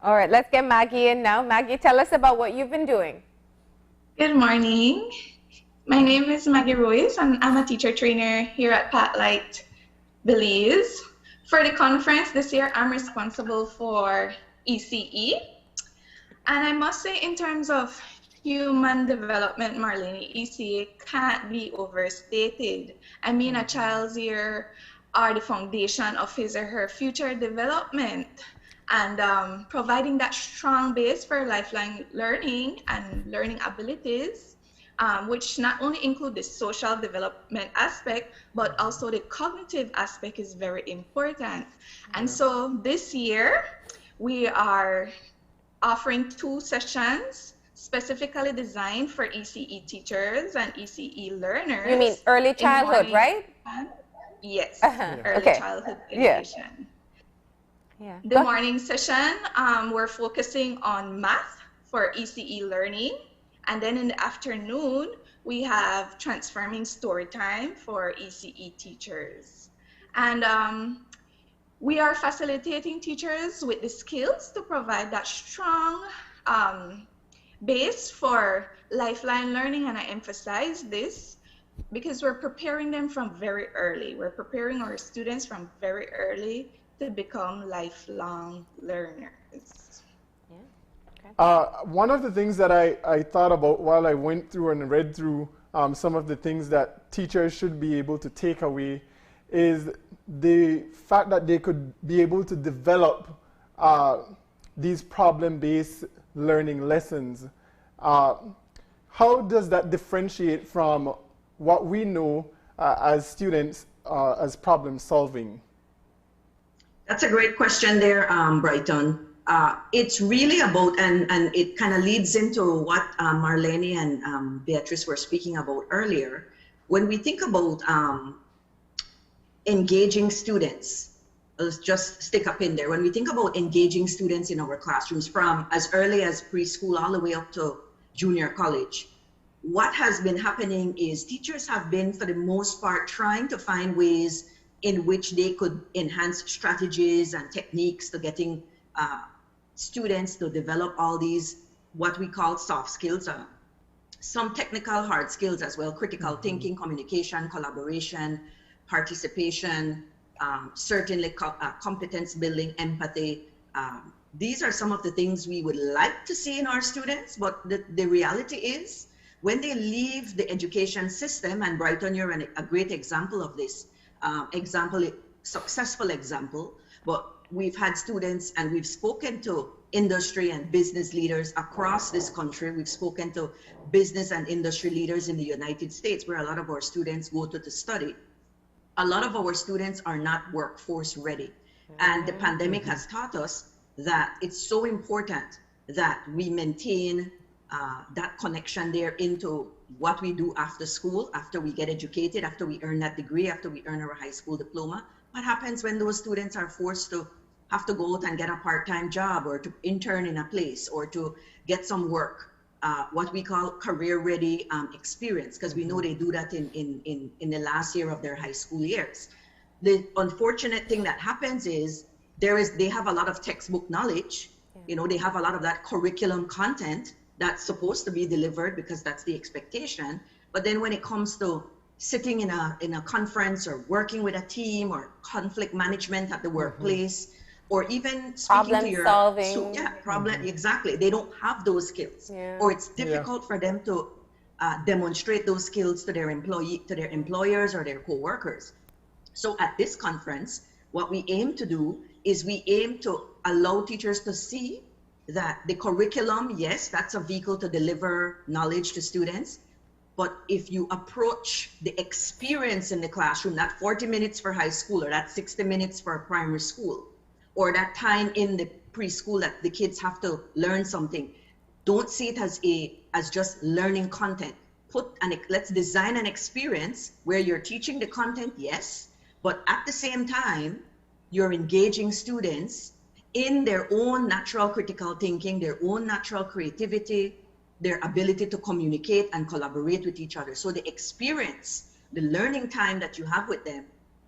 All right, let's get Maggie in now. Maggie, tell us about what you've been doing.
Good morning. My name is Maggie Ruiz, and I'm a teacher trainer here at Patlight Belize. For the conference this year, I'm responsible for ECE. And I must say, in terms of human development, Marlene, ECE can't be overstated. I mean, a child's year are the foundation of his or her future development. And providing that strong base for lifelong learning and learning abilities, which not only include the social development aspect, but also the cognitive aspect is very important. And so this year, we are offering 2 sessions specifically designed for ECE teachers and ECE learners.
You mean early childhood, right?
Yes, early childhood education.
Yeah.
The morning session, we're focusing on math for ECE learning. And then in the afternoon, we have transforming story time for ECE teachers. And we are facilitating teachers with the skills to provide that strong base for lifeline learning. And I emphasize this because we're preparing them from very early. We're preparing our students from very early to become lifelong learners.
One of the things that I thought about while I went through and read through some of the things that teachers should be able to take away is the fact that they could be able to develop these problem-based learning lessons. How does that differentiate from what we know as students as problem solving?
That's a great question there, Brighton. It's really about, and it kind of leads into what Marlene and Beatrice were speaking about earlier. When we think about engaging students, let's just stick up in there. When we think about engaging students in our classrooms from as early as preschool all the way up to junior college, what has been happening is teachers have been, for the most part, trying to find ways in which they could enhance strategies and techniques to getting students to develop all these, what we call soft skills, some technical hard skills as well, critical thinking, communication, collaboration, participation, certainly competence building, empathy. These are some of the things we would like to see in our students, but the reality is when they leave the education system, and Brighton, you're a great example of this, successful example, but we've had students and we've spoken to industry and business leaders across this country. We've spoken to business and industry leaders in the United States, where a lot of our students go to study. A lot of our students are not workforce ready. And the pandemic has taught us that it's so important that we maintain that connection there into what we do after school, after we get educated, after we earn that degree, after we earn our high school diploma. What happens when those students are forced to have to go out and get a part-time job or to intern in a place or to get some work, what we call career-ready experience, because we know they do that in the last year of their high school years. The unfortunate thing that happens is they have a lot of textbook knowledge, you know, they have a lot of that curriculum content that's supposed to be delivered because that's the expectation. But then when it comes to sitting in a conference or working with a team or conflict management at the workplace, or even speaking to your
solving.
Exactly. They don't have those skills, or it's difficult for them to demonstrate those skills to their employers or their co-workers. So at this conference, what we aim to do is we aim to allow teachers to see that the curriculum, yes, that's a vehicle to deliver knowledge to students. But if you approach the experience in the classroom, that 40 minutes for high school or that 60 minutes for primary school, or that time in the preschool that the kids have to learn something, don't see it as just learning content. Let's design an experience where you're teaching the content, yes, but at the same time, you're engaging students in their own natural critical thinking, their own natural creativity, their ability to communicate and collaborate with each other. So the experience, the learning time that you have with them,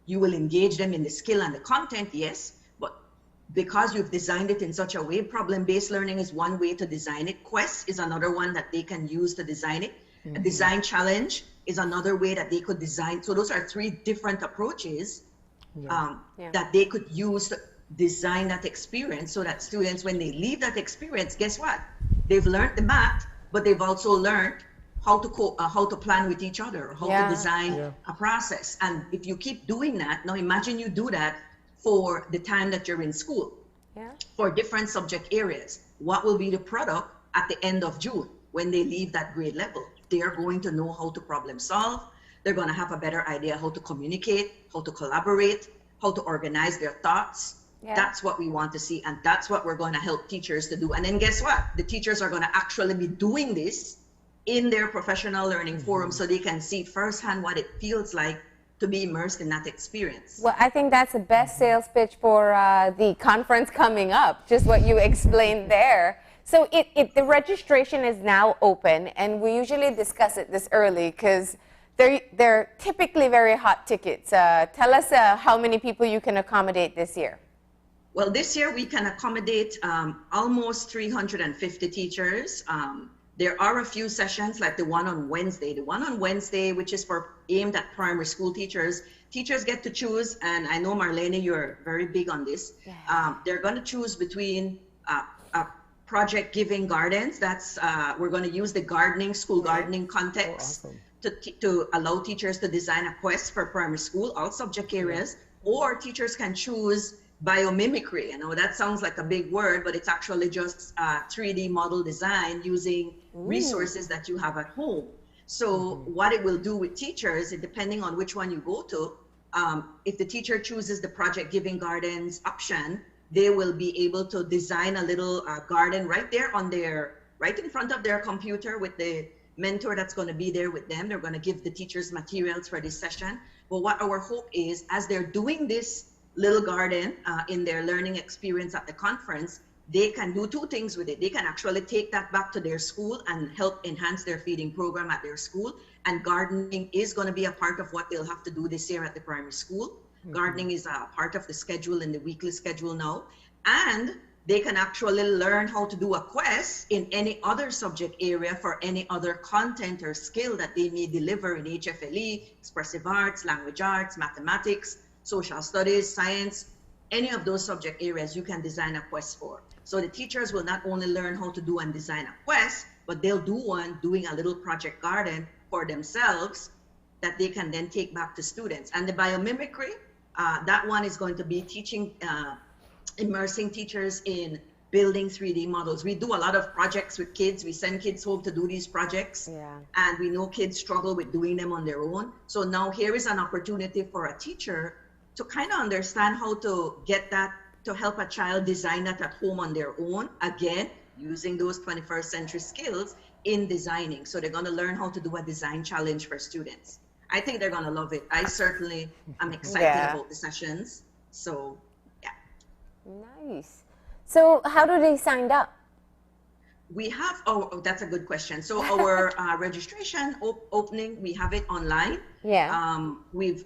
you will engage them in the skill and the content, yes, but because you've designed it in such a way, problem-based learning is one way to design it. Quest is another one that they can use to design it. A design challenge is another way that they could design. So those are three different approaches that they could use to design that experience, so that students, when they leave that experience, guess what? They've learned the math, but they've also learned how to plan with each other, how to design a process. And if you keep doing that, now imagine you do that for the time that you're in school, for different subject areas. What will be the product at the end of June when they leave that grade level? They are going to know how to problem solve. They're going to have a better idea how to communicate, how to collaborate, how to organize their thoughts. That's what we want to see, and that's what we're going to help teachers to do. And then guess what? The teachers are going to actually be doing this in their professional learning forum, so they can see firsthand what it feels like to be immersed in that experience.
Well, I think that's the best sales pitch for the conference coming up, just what you explained there. So the registration is now open, and we usually discuss it this early because they're typically very hot tickets. Tell us how many people you can accommodate this year.
Well, this year we can accommodate almost 350 teachers. There are a few sessions like the one on Wednesday. The one on Wednesday, which is aimed at primary school teachers, teachers get to choose, and I know Marlene, you're very big on this. Yeah. They're going to choose between project giving gardens. That's we're going to use the gardening, school gardening context to allow teachers to design a quest for primary school, all subject areas, or teachers can choose biomimicry. I know that sounds like a big word, but it's actually just 3D model design using resources that you have at home. So what it will do with teachers, depending on which one you go to, if the teacher chooses the project giving gardens option, they will be able to design a little garden right there right in front of their computer with the mentor that's going to be there with them. They're going to give the teachers materials for this session. But what our hope is, as they're doing this little garden in their learning experience at the conference, they can do two things with it. They can actually take that back to their school and help enhance their feeding program at their school. And gardening is going to be a part of what they'll have to do this year at the primary school. Gardening is a part of the schedule in the weekly schedule now. And they can actually learn how to do a quest in any other subject area for any other content or skill that they may deliver in HFLE, expressive arts, language arts, mathematics, social studies, science, any of those subject areas you can design a quest for. So the teachers will not only learn how to do and design a quest, but they'll do one doing a little project garden for themselves that they can then take back to students. And the biomimicry, that one is going to be teaching, immersing teachers in building 3D models. We do a lot of projects with kids. We send kids home to do these projects. Yeah. And we know kids struggle with doing them on their own. So now here is an opportunity for a teacher to kind of understand how to get that, to help a child design that at home on their own, again, using those 21st century skills in designing. So they're going to learn how to do a design challenge for students. I think they're going to love it. I certainly am excited about the sessions. So, yeah.
Nice. So how do they sign up?
We have, that's a good question. So our registration opening, we have it online. Yeah. We've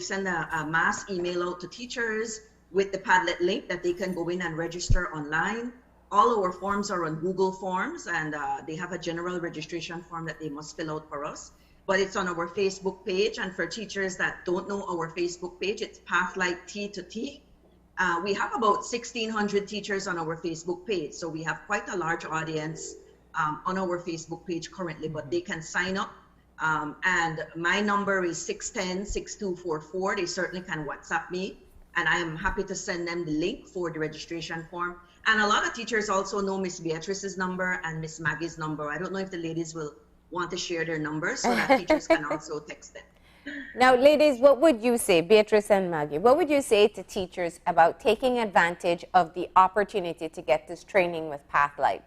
sent a mass email out to teachers with the Padlet link that they can go in and register online. All our forms are on Google Forms, and they have a general registration form that they must fill out for us. But it's on our Facebook page, and for teachers that don't know our Facebook page, it's Pathlight T to T. We have about 1,600 teachers on our Facebook page, so we have quite a large audience on our Facebook page currently, but they can sign up. And my number is 610-6244. They certainly can WhatsApp me, and I am happy to send them the link for the registration form. And a lot of teachers also know Miss Beatrice's number and Miss Maggie's number. I don't know if the ladies will want to share their numbers so that teachers can also text them.
Now, ladies, what would you say, Beatrice and Maggie, what would you say to teachers about taking advantage of the opportunity to get this training with Pathlight?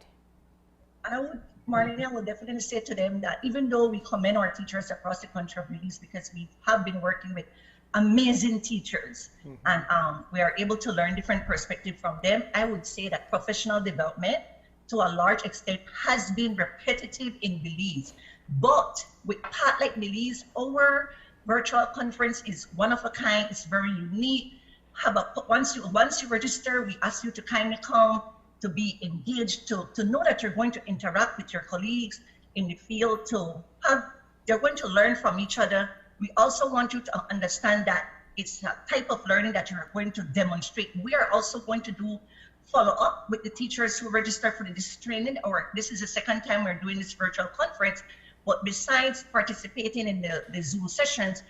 Marlene, I would definitely say to them that even though we commend our teachers across the country of Belize, because we have been working with amazing teachers and we are able to learn different perspectives from them, I would say that professional development to a large extent has been repetitive in Belize. But with Pathlight Belize, our virtual conference is one of a kind. It's very unique. Once you register, we ask you to kind of come, to be engaged, to know that you're going to interact with your colleagues in the field, you're going to learn from each other. We also want you to understand that it's a type of learning that you're going to demonstrate. We are also going to do follow up with the teachers who register for this training, or this is the second time we're doing this virtual conference. But besides participating in the Zoom sessions,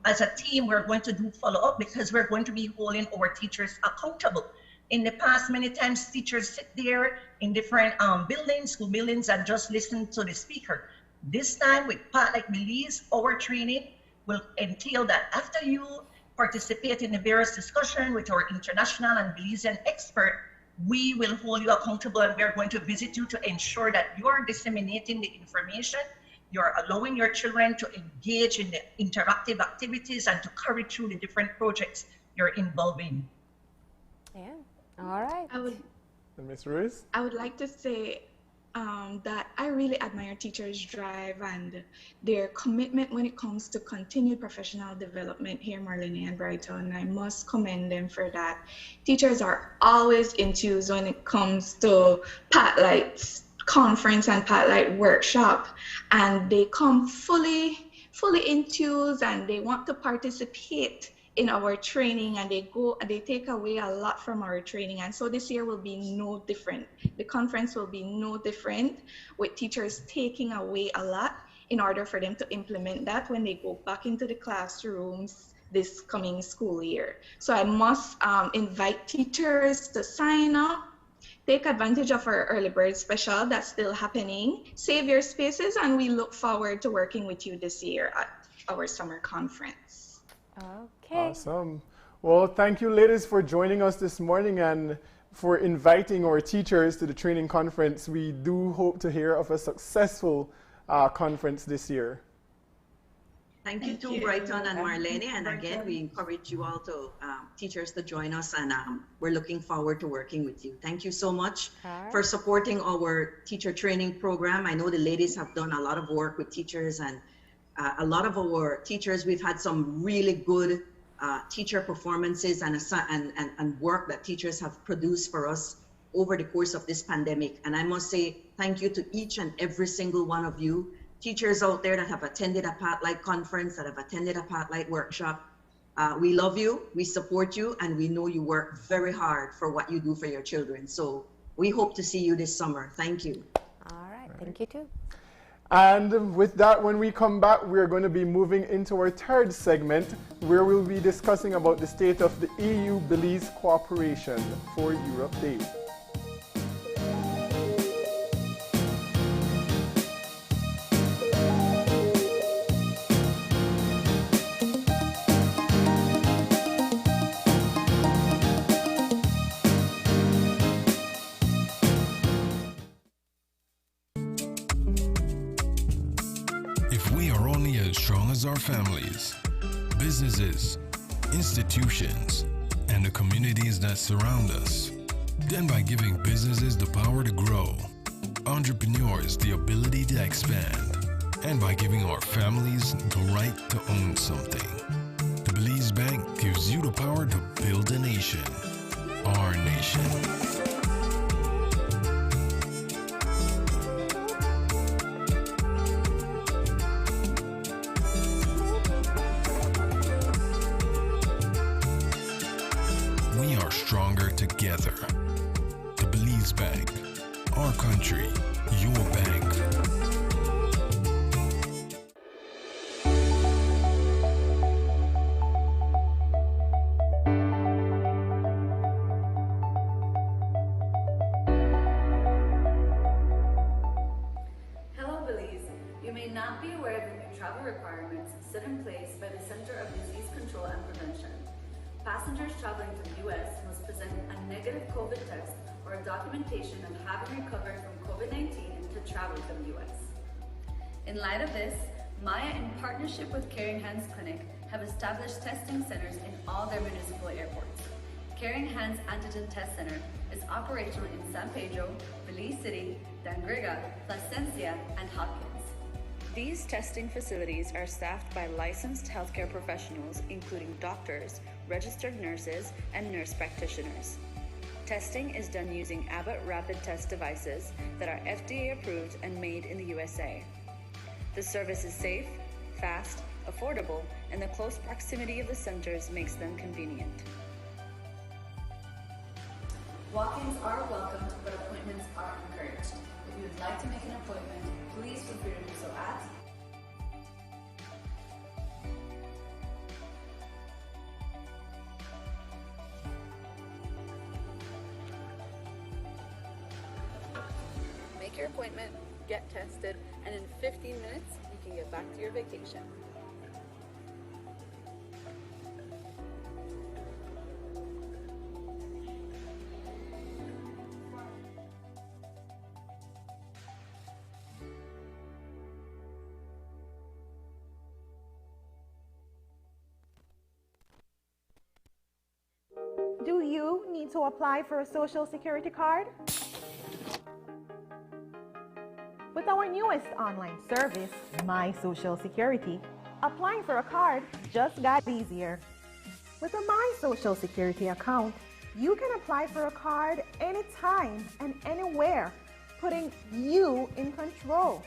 as a team, we're going to do follow up because we're going to be holding our teachers accountable. In the past, many times teachers sit there in different buildings, school buildings, and just listen to the speaker. This time with Pathlight Belize, our training will entail that after you participate in the various discussion with our international and Belizean expert, we will hold you accountable, and we're going to visit you to ensure that you're disseminating the information, you're allowing your children to engage in the interactive activities and to carry through the different projects you're involved in.
Yeah, all right.
And Ms. Ruiz?
I would like to say that I really admire teachers' drive and their commitment when it comes to continued professional development here, Marlene and Brighton. I must commend them for that. Teachers are always enthused when it comes to Patlight's conference and Patlight workshop, and they come fully enthused and they want to participate in our training, and they take away a lot from our training. And so this year will be no different. The conference will be no different, with teachers taking away a lot in order for them to implement that when they go back into the classrooms this coming school year. So I must invite teachers to sign up, take advantage of our early bird special that's still happening, save your spaces, and we look forward to working with you this year at our summer conference.
Okay.
Awesome. Well, thank you, ladies, for joining us this morning and for inviting our teachers to the training conference. We do hope to hear of a successful conference this year.
Thank you to Brighton and Marlene. And again, we encourage you all to teachers to join us, and we're looking forward to working with you. Thank you so much for supporting our teacher training program. I know the ladies have done a lot of work with teachers, and a lot of our teachers, we've had some really good teacher performances and work that teachers have produced for us over the course of this pandemic. And I must say thank you to each and every single one of you, teachers out there that have attended a Patlight conference, that have attended a Patlight workshop. We love you, we support you, and we know you work very hard for what you do for your children. So we hope to see you this summer. Thank you.
All right, thank you too.
And with that, when we come back, we're going to be moving into our third segment, where we'll be discussing about the state of the EU-Belize cooperation for Europe Day.
Our families, businesses, institutions, and the communities that surround us. Then by giving businesses the power to grow, entrepreneurs the ability to expand, and by giving our families the right to own something. The Belize Bank gives you the power to build a nation, our nation. Stronger together. The Belize Bank. Our country. Your bank.
Hello, Belize. You may not be aware of the new travel requirements set in place by the Center of Disease Control and Prevention. Passengers traveling to the U.S. must present a negative COVID test or a documentation of having recovered from COVID-19 to travel to the U.S. In light of this, Maya, in partnership with Caring Hands Clinic, have established testing centers in all their municipal airports. Caring Hands Antigen Test Center is operational in San Pedro, Belize City, Dangrega, Placencia, and Hopkins. These testing facilities are staffed by licensed healthcare professionals, including doctors, registered nurses, and nurse practitioners. Testing is done using Abbott rapid test devices that are FDA approved and made in the USA. The service is safe, fast, affordable, and the close proximity of the centers makes them convenient. Walk-ins are welcomed, but appointments are encouraged. If you would like to make an appointment, please feel free to do so at
Make your appointment, get tested, and in 15 minutes, you can get back to your vacation.
need to apply for a Social Security card? With our newest online service, My Social Security, applying for a card just got easier. With a My Social Security account, you can apply for a card anytime and anywhere, putting you in control.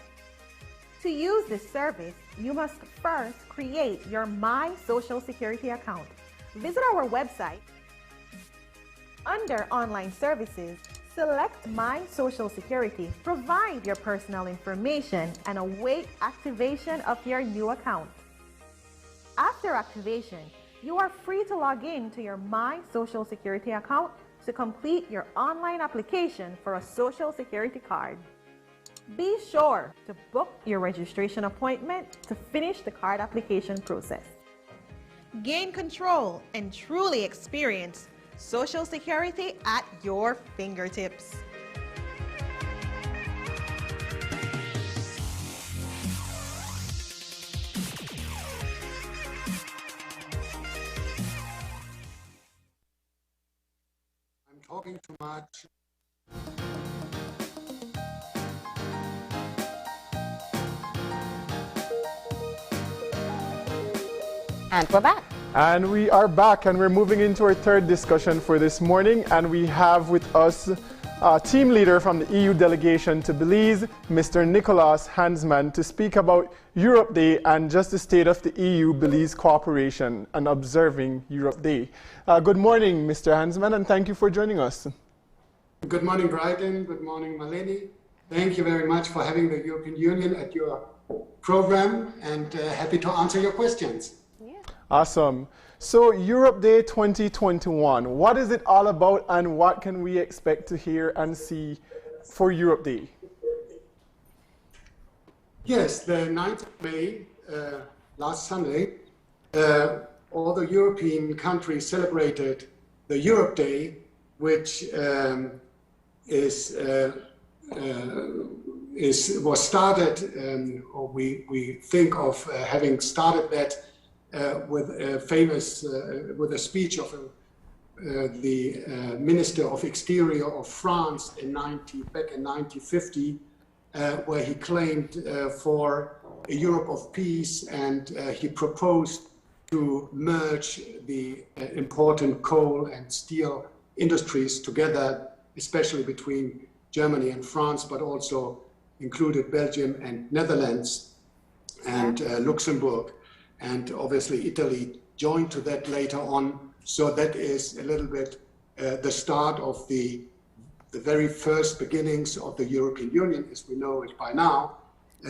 To use this service, you must first create your My Social Security account. Visit our website. Under Online Services, select My Social Security, provide your personal information, and await activation of your new account. After activation, you are free to log in to your My Social Security account to complete your online application for a Social Security card. Be sure to book your registration appointment to finish the card application process. Gain control and truly experience Social Security at your fingertips.
I'm talking too much.
And we're back.
And we are back, and we're moving into our third discussion for this morning. And we have with us team leader from the EU delegation to Belize, Mr. Nicolas Hansman, to speak about Europe Day and just the state of the EU-Belize cooperation and observing Europe Day. Good morning, Mr. Hansman, and thank you for joining us.
Good morning, Brighton. Good morning, Maleni. Thank you very much for having the European Union at your program, and happy to answer your questions.
Awesome. So Europe Day 2021, what is it all about and what can we expect to hear and see for Europe Day?
Yes, the 9th of May, last Sunday, all the European countries celebrated the Europe Day, which was started, or we think of having started that with a speech of the Minister of Exterior of France back in 1950, where he claimed for a Europe of peace, and he proposed to merge the important coal and steel industries together, especially between Germany and France, but also included Belgium and Netherlands and Luxembourg. And obviously Italy joined to that later on. So that is a little bit the start of the very first beginnings of the European Union, as we know it by now,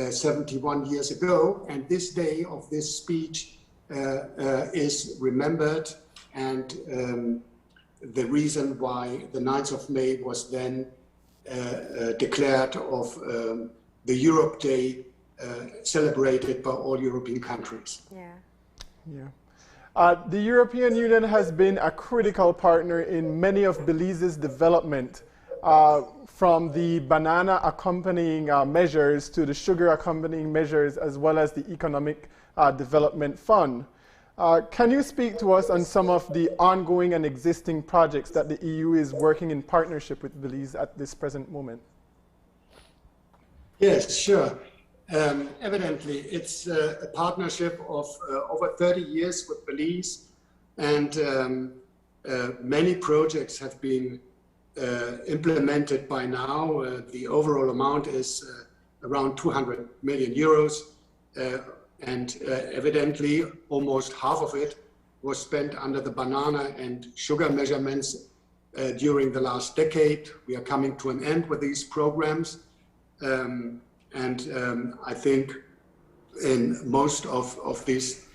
71 years ago. And this day of this speech is remembered, and the reason why the 9th of May was then declared of the Europe Day, celebrated by all European countries.
The European Union has been a critical partner in many of Belize's development, from the banana accompanying measures to the sugar accompanying measures, as well as the Economic Development Fund. Can you speak to us on some of the ongoing and existing projects that the EU is working in partnership with Belize at this present moment?
Yes, sure. Evidently, it's a partnership of over 30 years with Belize, and many projects have been implemented by now. The overall amount is around 200 million euros, and evidently almost half of it was spent under the banana and sugar measurements during the last decade. We are coming to an end with these programs. I think in most of this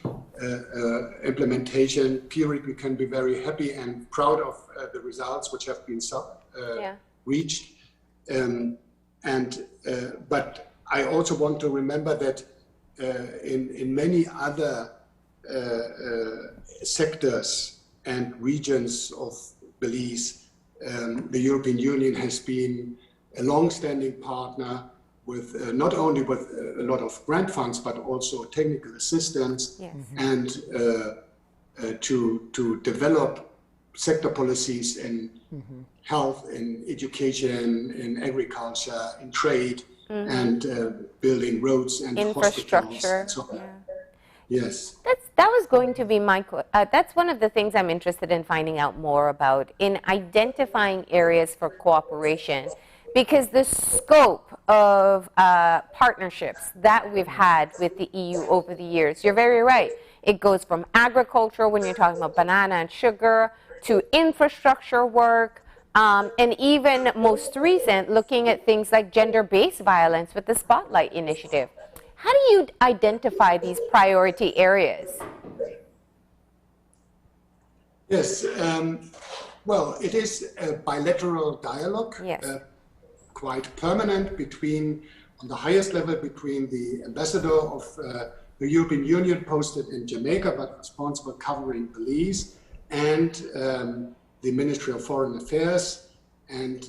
implementation period, we can be very happy and proud of the results which have been reached. But I also want to remember that in many other sectors and regions of Belize, the European Union has been a long-standing partner with not only with a lot of grant funds, but also technical assistance, and to develop sector policies in health, in education, in agriculture, in trade, and building roads and
infrastructure.
hospitals. So, yes.
That was going to be my. That's one of the things I'm interested in finding out more about in identifying areas for cooperation, because the scope of partnerships that we've had with the EU over the years, you're very right. It goes from agriculture, when you're talking about banana and sugar, to infrastructure work, and even most recent, looking at things like gender-based violence with the Spotlight Initiative. How do you identify these priority areas?
Yes, well, it is a bilateral dialogue, quite permanent between, on the highest level, between the ambassador of the European Union posted in Jamaica, but responsible covering Belize, and the Ministry of Foreign Affairs, and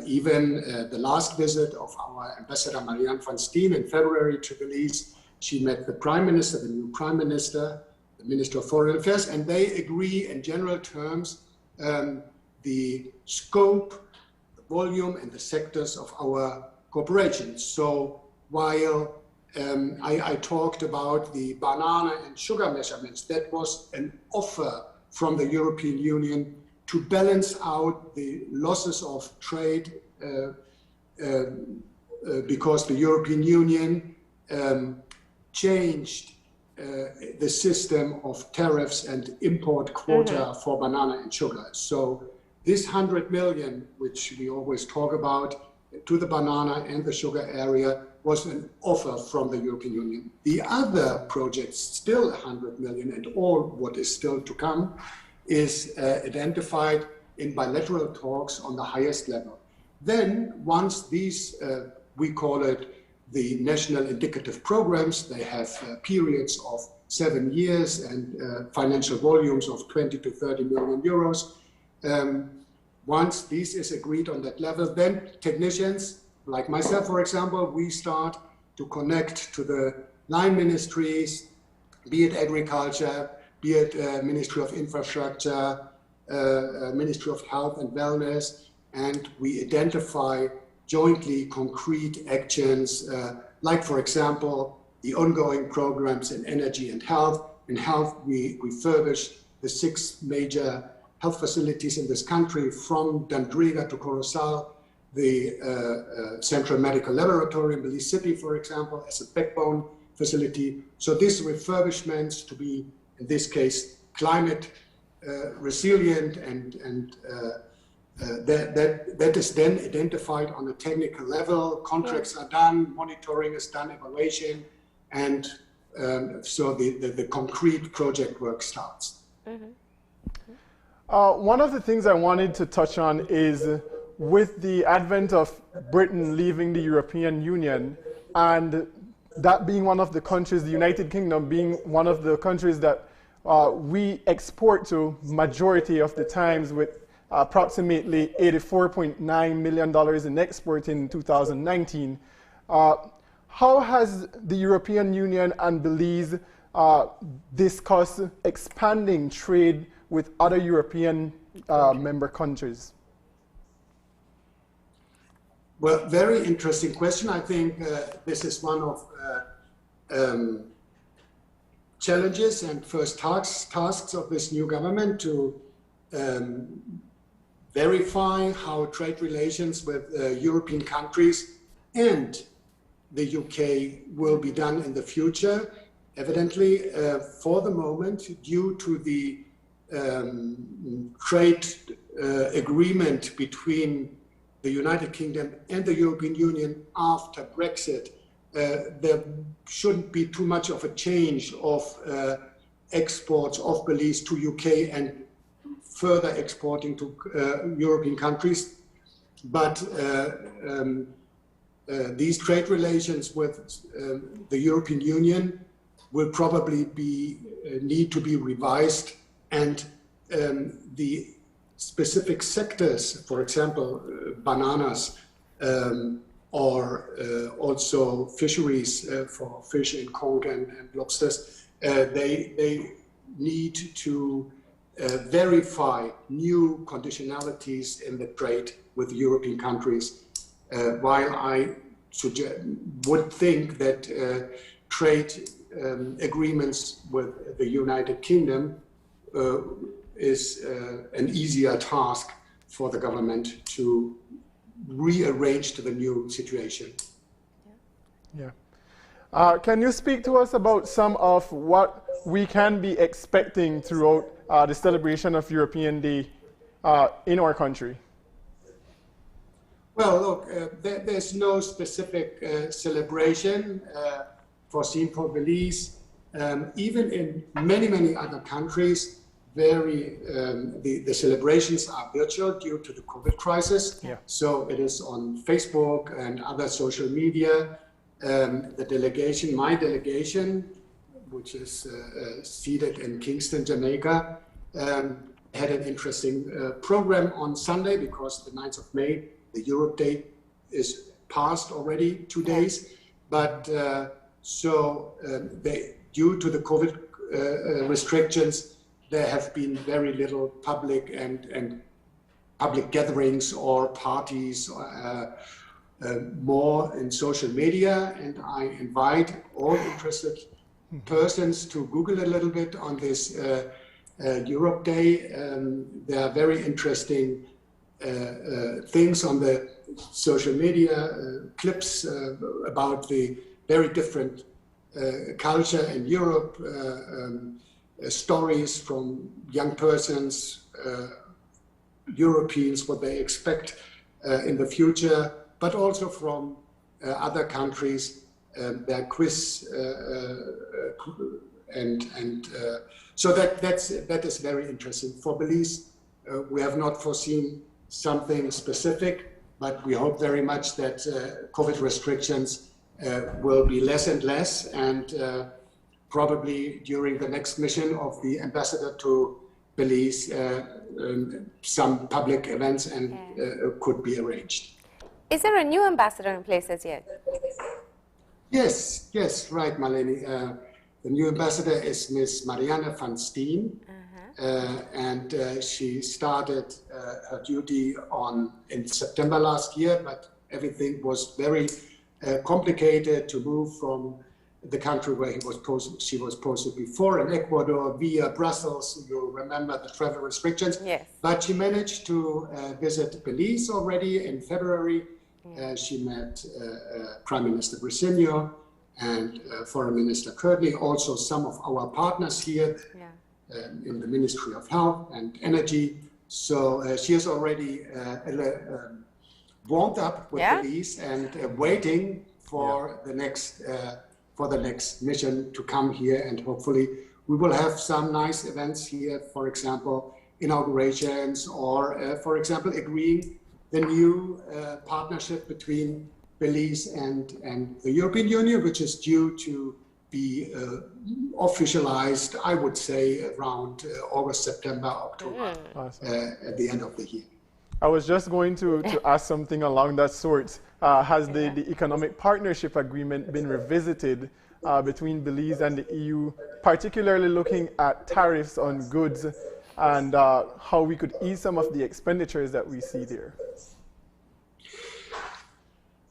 even the last visit of our ambassador Marianne van Steen in February to Belize, she met the Prime Minister, the new Prime Minister, the Minister of Foreign Affairs, and they agree in general terms the scope, the volume, and the sectors of our cooperation. So while I talked about the banana and sugar measurements, that was an offer from the European Union to balance out the losses of trade because the European Union changed the system of tariffs and import quota for banana and sugar. So this 100 million, which we always talk about, to the banana and the sugar area was an offer from the European Union. The other projects, still 100 million, and all what is still to come, is identified in bilateral talks on the highest level. Then, once these, we call it the national indicative programs, they have periods of 7 years and financial volumes of 20 to 30 million euros. Once this is agreed on that level, then technicians, like myself, for example, we start to connect to the line ministries, be it agriculture, be it Ministry of Infrastructure, Ministry of Health and Wellness, and we identify jointly concrete actions, like, for example, the ongoing programs in energy and health. In health, we refurbish the 6 major health facilities in this country, from Dandriga to Corozal, the Central Medical Laboratory in Belize City, for example, as a backbone facility. So these refurbishments to be, in this case, climate resilient, and that is then identified on a technical level. Contracts are done, monitoring is done, evaluation, and so the concrete project work starts.
One of the things I wanted to touch on is, with the advent of Britain leaving the European Union, and that being one of the countries, the United Kingdom being one of the countries that we export to majority of the times, with approximately $84.9 million in export in 2019. How has the European Union and Belize discussed expanding trade with other European member countries?
Well, very interesting question. I think this is one of challenges and first tasks of this new government, to verify how trade relations with European countries and the UK will be done in the future. Evidently, for the moment, due to the trade agreement between the United Kingdom and the European Union after Brexit, there shouldn't be too much of a change of exports of Belize to UK and further exporting to European countries. But these trade relations with the European Union will probably need to be revised, and the specific sectors, for example, bananas, or also fisheries for fish and conch and lobsters, they need to verify new conditionalities in the trade with European countries, while I would think that trade agreements with the United Kingdom is an easier task for the government to rearrange to the new situation.
Yeah. Can you speak to us about some of what we can be expecting throughout the celebration of European Day in our country?
Well, look, there's no specific celebration foreseen for Belize. Even in many other countries, the celebrations are virtual due to the COVID crisis.
Yeah.
So it is on Facebook and other social media. The delegation, my delegation, which is seated in Kingston, Jamaica, had an interesting program on Sunday because the 9th of May, the Europe Day, is past already 2 days. But due to the COVID restrictions, there have been very little public and public gatherings or parties, more in social media. And I invite all interested persons to Google a little bit on this Europe Day. There are very interesting things on the social media, clips about the very different culture in Europe, stories from young persons, Europeans, what they expect in the future, but also from other countries, their quiz, so that is very interesting. For Belize, we have not foreseen something specific, but we hope very much that COVID restrictions will be less and less, and probably during the next mission of the ambassador to Belize, some public events and could be arranged.
Is there a new ambassador in place as yet?
Yes, right, Marlene. The new ambassador is Ms. Marianne van Steen, and she started her duty in September last year, but everything was very complicated to move from the country where she was posted before in Ecuador via Brussels. You remember the travel restrictions.
Yes.
But she managed to visit Belize already in February. She met Prime Minister Briceño and Foreign Minister Courtney, also some of our partners here in the Ministry of Health and Energy. So she has already warmed up with Belize and waiting for the next mission to come here, and hopefully we will have some nice events here, for example, inaugurations, or for example, agreeing the new partnership between Belize and the European Union, which is due to be officialized, I would say, around August, September, October, at the end of the year.
I was just going to ask something along that sort. Has the economic partnership agreement been revisited between Belize and the EU, particularly looking at tariffs on goods and how we could ease some of the expenditures that we see there?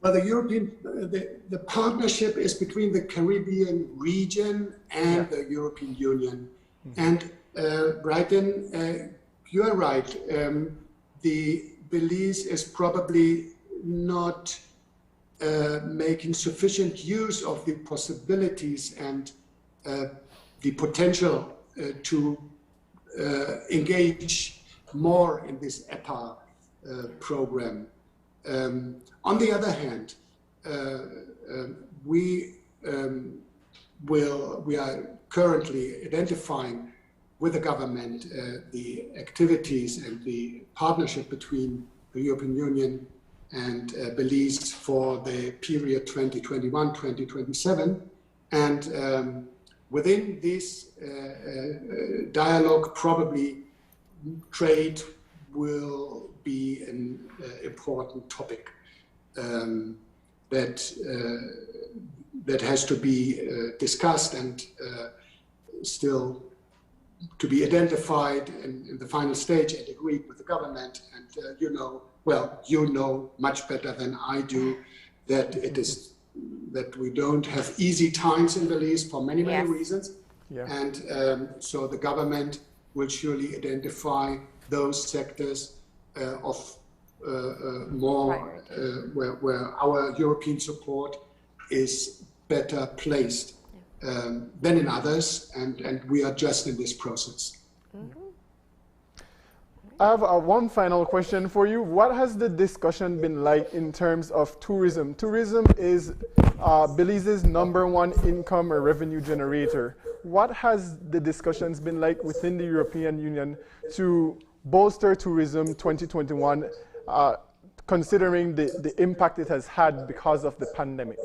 Well, the partnership is between the Caribbean region and the European Union. And Brighton, you are right. The Belize is probably not making sufficient use of the possibilities and the potential to engage more in this EPA program. On the other hand, we are currently identifying with the government the activities and the partnership between the European Union and Belize for the period 2021-2027. And within this dialogue, probably trade will be an important topic that has to be discussed and still to be identified in the final stage and agreed with the government. And you know much better than I do that that we don't have easy times in Belize for many reasons.
Yeah.
And so the government will surely identify those sectors of more where our European support is better placed than in others, and we are just in this process.
I have one final question for you. What has the discussion been like in terms of tourism? Tourism is Belize's #1 income or revenue generator. What has the discussions been like within the European Union to bolster tourism 2021, considering the impact it has had because of the pandemic?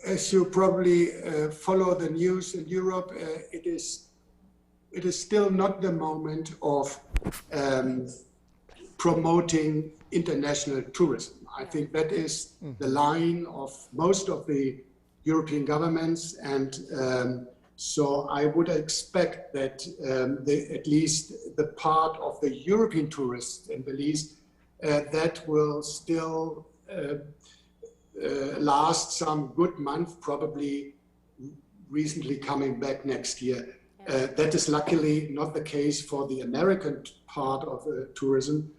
As you probably follow the news in Europe, it is still not the moment of promoting international tourism. I think that is the line of most of the European governments, and so I would expect that at least the part of the European tourists in Belize that will still last some good month, probably recently coming back next year. That is luckily not the case for the American part of tourism.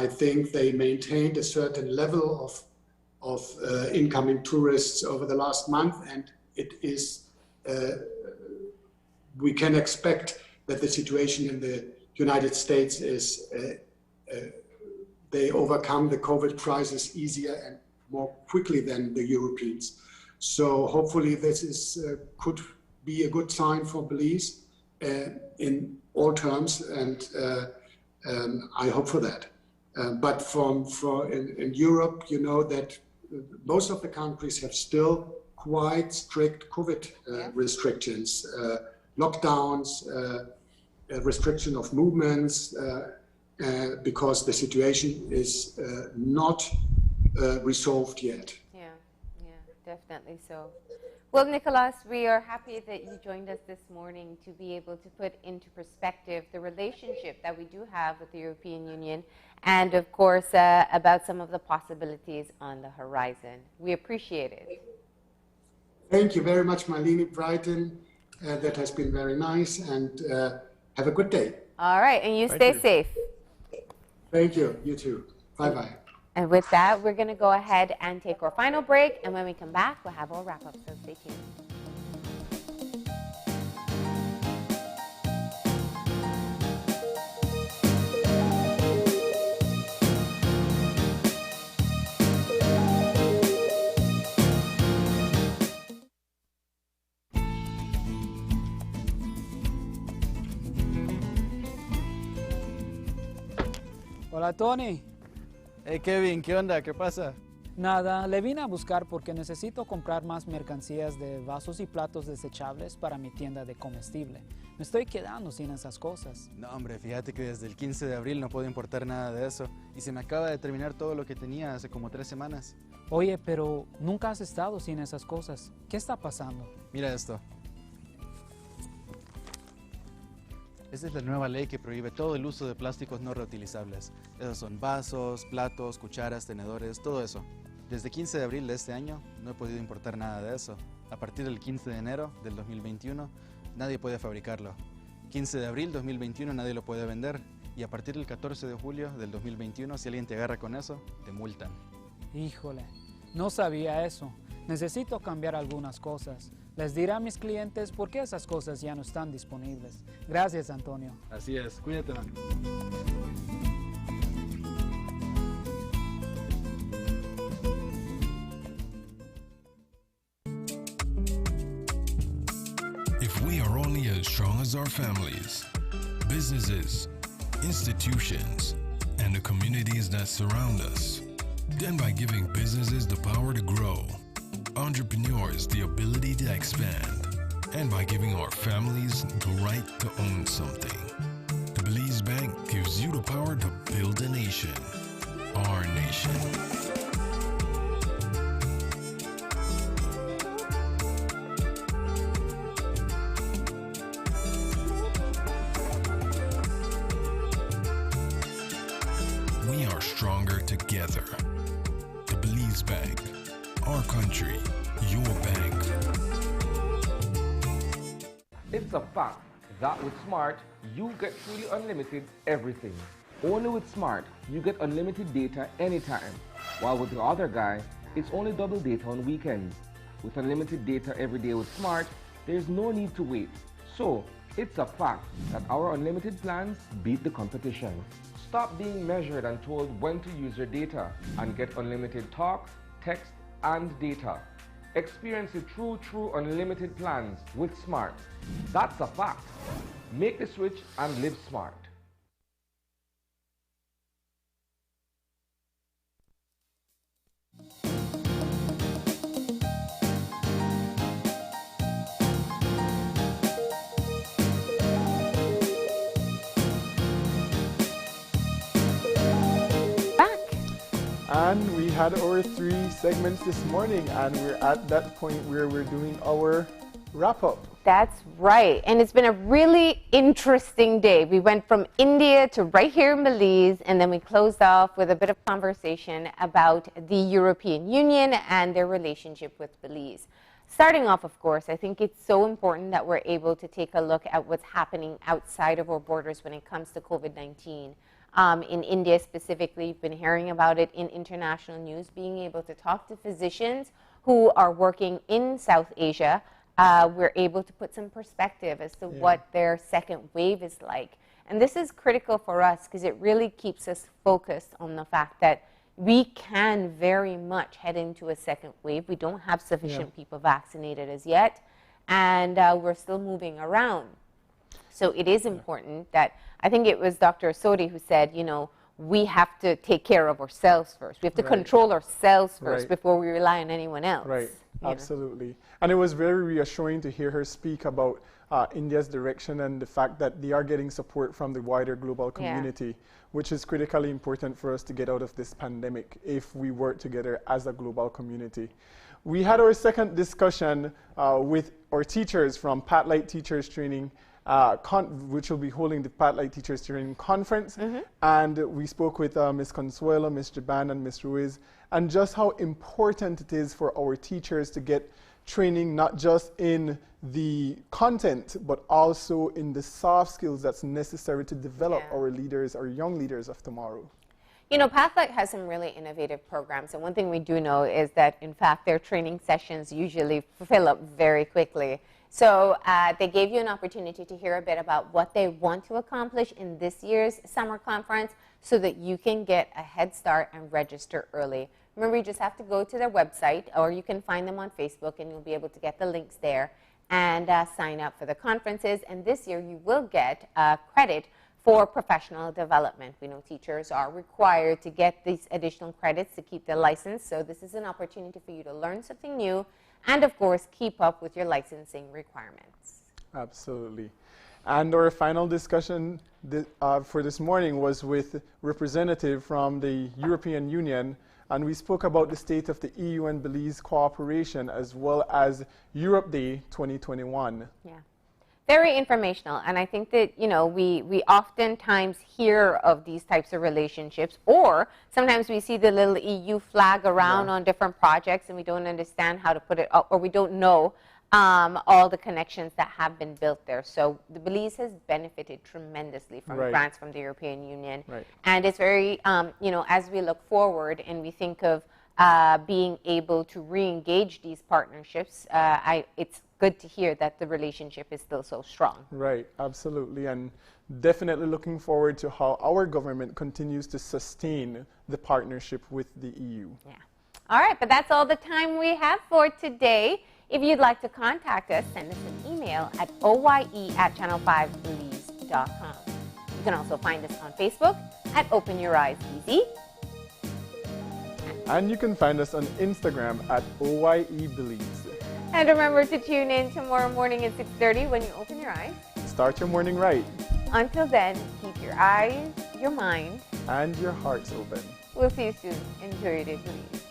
I think they maintained a certain level of incoming tourists over the last month, and it is we can expect that the situation in the United States is they overcome the COVID crisis easier and more quickly than the Europeans. So hopefully this is could be a good sign for Belize in all terms, and I hope for that. But in Europe, you know that most of the countries have still quite strict COVID restrictions, lockdowns, restriction of movements, because the situation is not resolved yet.
Yeah, definitely so. Well, Nicolas, we are happy that you joined us this morning to be able to put into perspective the relationship that we do have with the European Union and, of course, about some of the possibilities on the horizon. We appreciate it.
Thank you very much, Marlene Brighton. That has been very nice, and have a good day.
All right, and you stay safe.
Thank you. You too. Bye-bye.
And with that, we're going to go ahead and take our final break. And when we come back, we'll have our wrap-up. So stay tuned.
Hola, Tony.
Hey, Kevin, ¿qué onda? ¿Qué pasa?
Nada, le vine a buscar porque necesito comprar más mercancías de vasos y platos desechables para mi tienda de comestible. Me estoy quedando sin esas cosas.
No, hombre, fíjate que desde el 15 de abril no puedo importar nada de eso. Y se me acaba de terminar todo lo que tenía hace como 3 semanas.
Oye, pero nunca has estado sin esas cosas. ¿Qué está pasando?
Mira esto. Esta es la nueva ley que prohíbe todo el uso de plásticos no reutilizables. Esos son vasos, platos, cucharas, tenedores, todo eso. Desde 15 de abril de este año no he podido importar nada de eso. A partir del 15 de enero del 2021 nadie puede fabricarlo. 15 de abril 2021 nadie lo puede vender. Y a partir del 14 de julio del 2021 si alguien te agarra con eso, te multan.
Híjole, no sabía eso. Necesito cambiar algunas cosas. Les diré a mis clientes por qué esas cosas ya no están disponibles. Gracias, Antonio.
Así es, cuídate, man.
If we are only as strong as our families, businesses, institutions, and the communities that surround us, then by giving businesses the power to grow, entrepreneurs the ability to expand, and by giving our families the right to own something. The Belize Bank gives you the power to build a nation, our nation. together. The Belize Bank, our country, your bank.
It's a fact that with Smart, you get truly unlimited everything. Only with Smart, you get unlimited data anytime, while with the other guy, it's only double data on weekends. With unlimited data every day with Smart, there's no need to wait. So, it's a fact that our unlimited plans beat the competition. Stop being measured and told when to use your data and get unlimited talk, text, and data. Experience the true unlimited plans with Smart. That's a fact. Make the switch and live smart.
And we had our 3 segments this morning, and we're at that point where we're doing our wrap-up.
That's right. And it's been a really interesting day. We went from India to right here in Belize, and then we closed off with a bit of conversation about the European Union and their relationship with Belize. Starting off, of course, I think it's so important that we're able to take a look at what's happening outside of our borders when it comes to COVID-19. In India specifically, you've been hearing about it in international news, being able to talk to physicians who are working in South Asia. We're able to put some perspective as to what their second wave is like. And this is critical for us because it really keeps us focused on the fact that we can very much head into a second wave. We don't have sufficient people vaccinated as yet, and we're still moving around. So it is important that, I think it was Dr. Sodi who said, you know, we have to take care of ourselves first. We have to control ourselves first before we rely on anyone else.
Right, absolutely. And it was very reassuring to hear her speak about India's direction and the fact that they are getting support from the wider global community, which is critically important for us to get out of this pandemic if we work together as a global community. We had our second discussion with our teachers from Pathlight Teachers Training, which will be holding the Pathlight Teachers Training Conference. And we spoke with Ms. Consuelo, Ms. Jaban, and Ms. Ruiz, and just how important it is for our teachers to get training not just in the content, but also in the soft skills that's necessary to develop our leaders, our young leaders of tomorrow.
You know, Pathlight has some really innovative programs, and one thing we do know is that, in fact, their training sessions usually fill up very quickly. So they gave you an opportunity to hear a bit about what they want to accomplish in this year's summer conference so that you can get a head start and register early. Remember, you just have to go to their website, or you can find them on Facebook, and you'll be able to get the links there and sign up for the conferences. And this year, you will get credit for professional development. We know teachers are required to get these additional credits to keep their license, so this is an opportunity for you to learn something new and, of course, keep up with your licensing requirements.
Absolutely. And our final discussion for this morning was with a representative from the European Union, and we spoke about the state of the EU and Belize cooperation as well as Europe Day 2021.
Yeah. Very informational, and I think that, you know, we oftentimes hear of these types of relationships, or sometimes we see the little EU flag around on different projects and we don't understand how to put it up, or we don't know all the connections that have been built there. So the Belize has benefited tremendously from grants from the European Union, and it's very, you know, as we look forward and we think of being able to re-engage these partnerships, it's good to hear that the relationship is still so strong.
Right, absolutely, and definitely looking forward to how our government continues to sustain the partnership with the EU.
Yeah. All right, but that's all the time we have for today. If you'd like to contact us, send us an email at oye@channel5belize.com. You can also find us on Facebook at Open Your Eyes BZ.
And you can find us on Instagram at OYEBelize.
And remember to tune in tomorrow morning at 6:30 when you open your eyes.
Start your morning right.
Until then, keep your eyes, your mind,
and your hearts open.
We'll see you soon. Enjoy your day, please.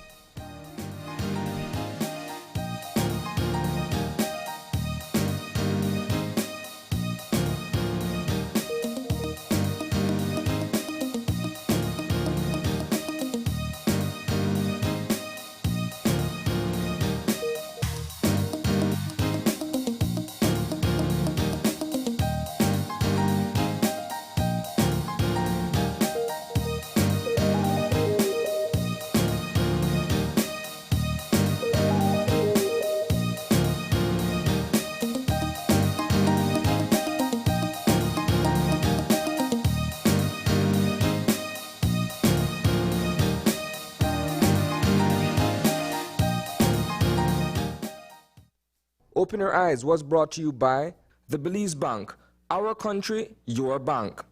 Open Your Eyes was brought to you by the Belize Bank, our country, your bank.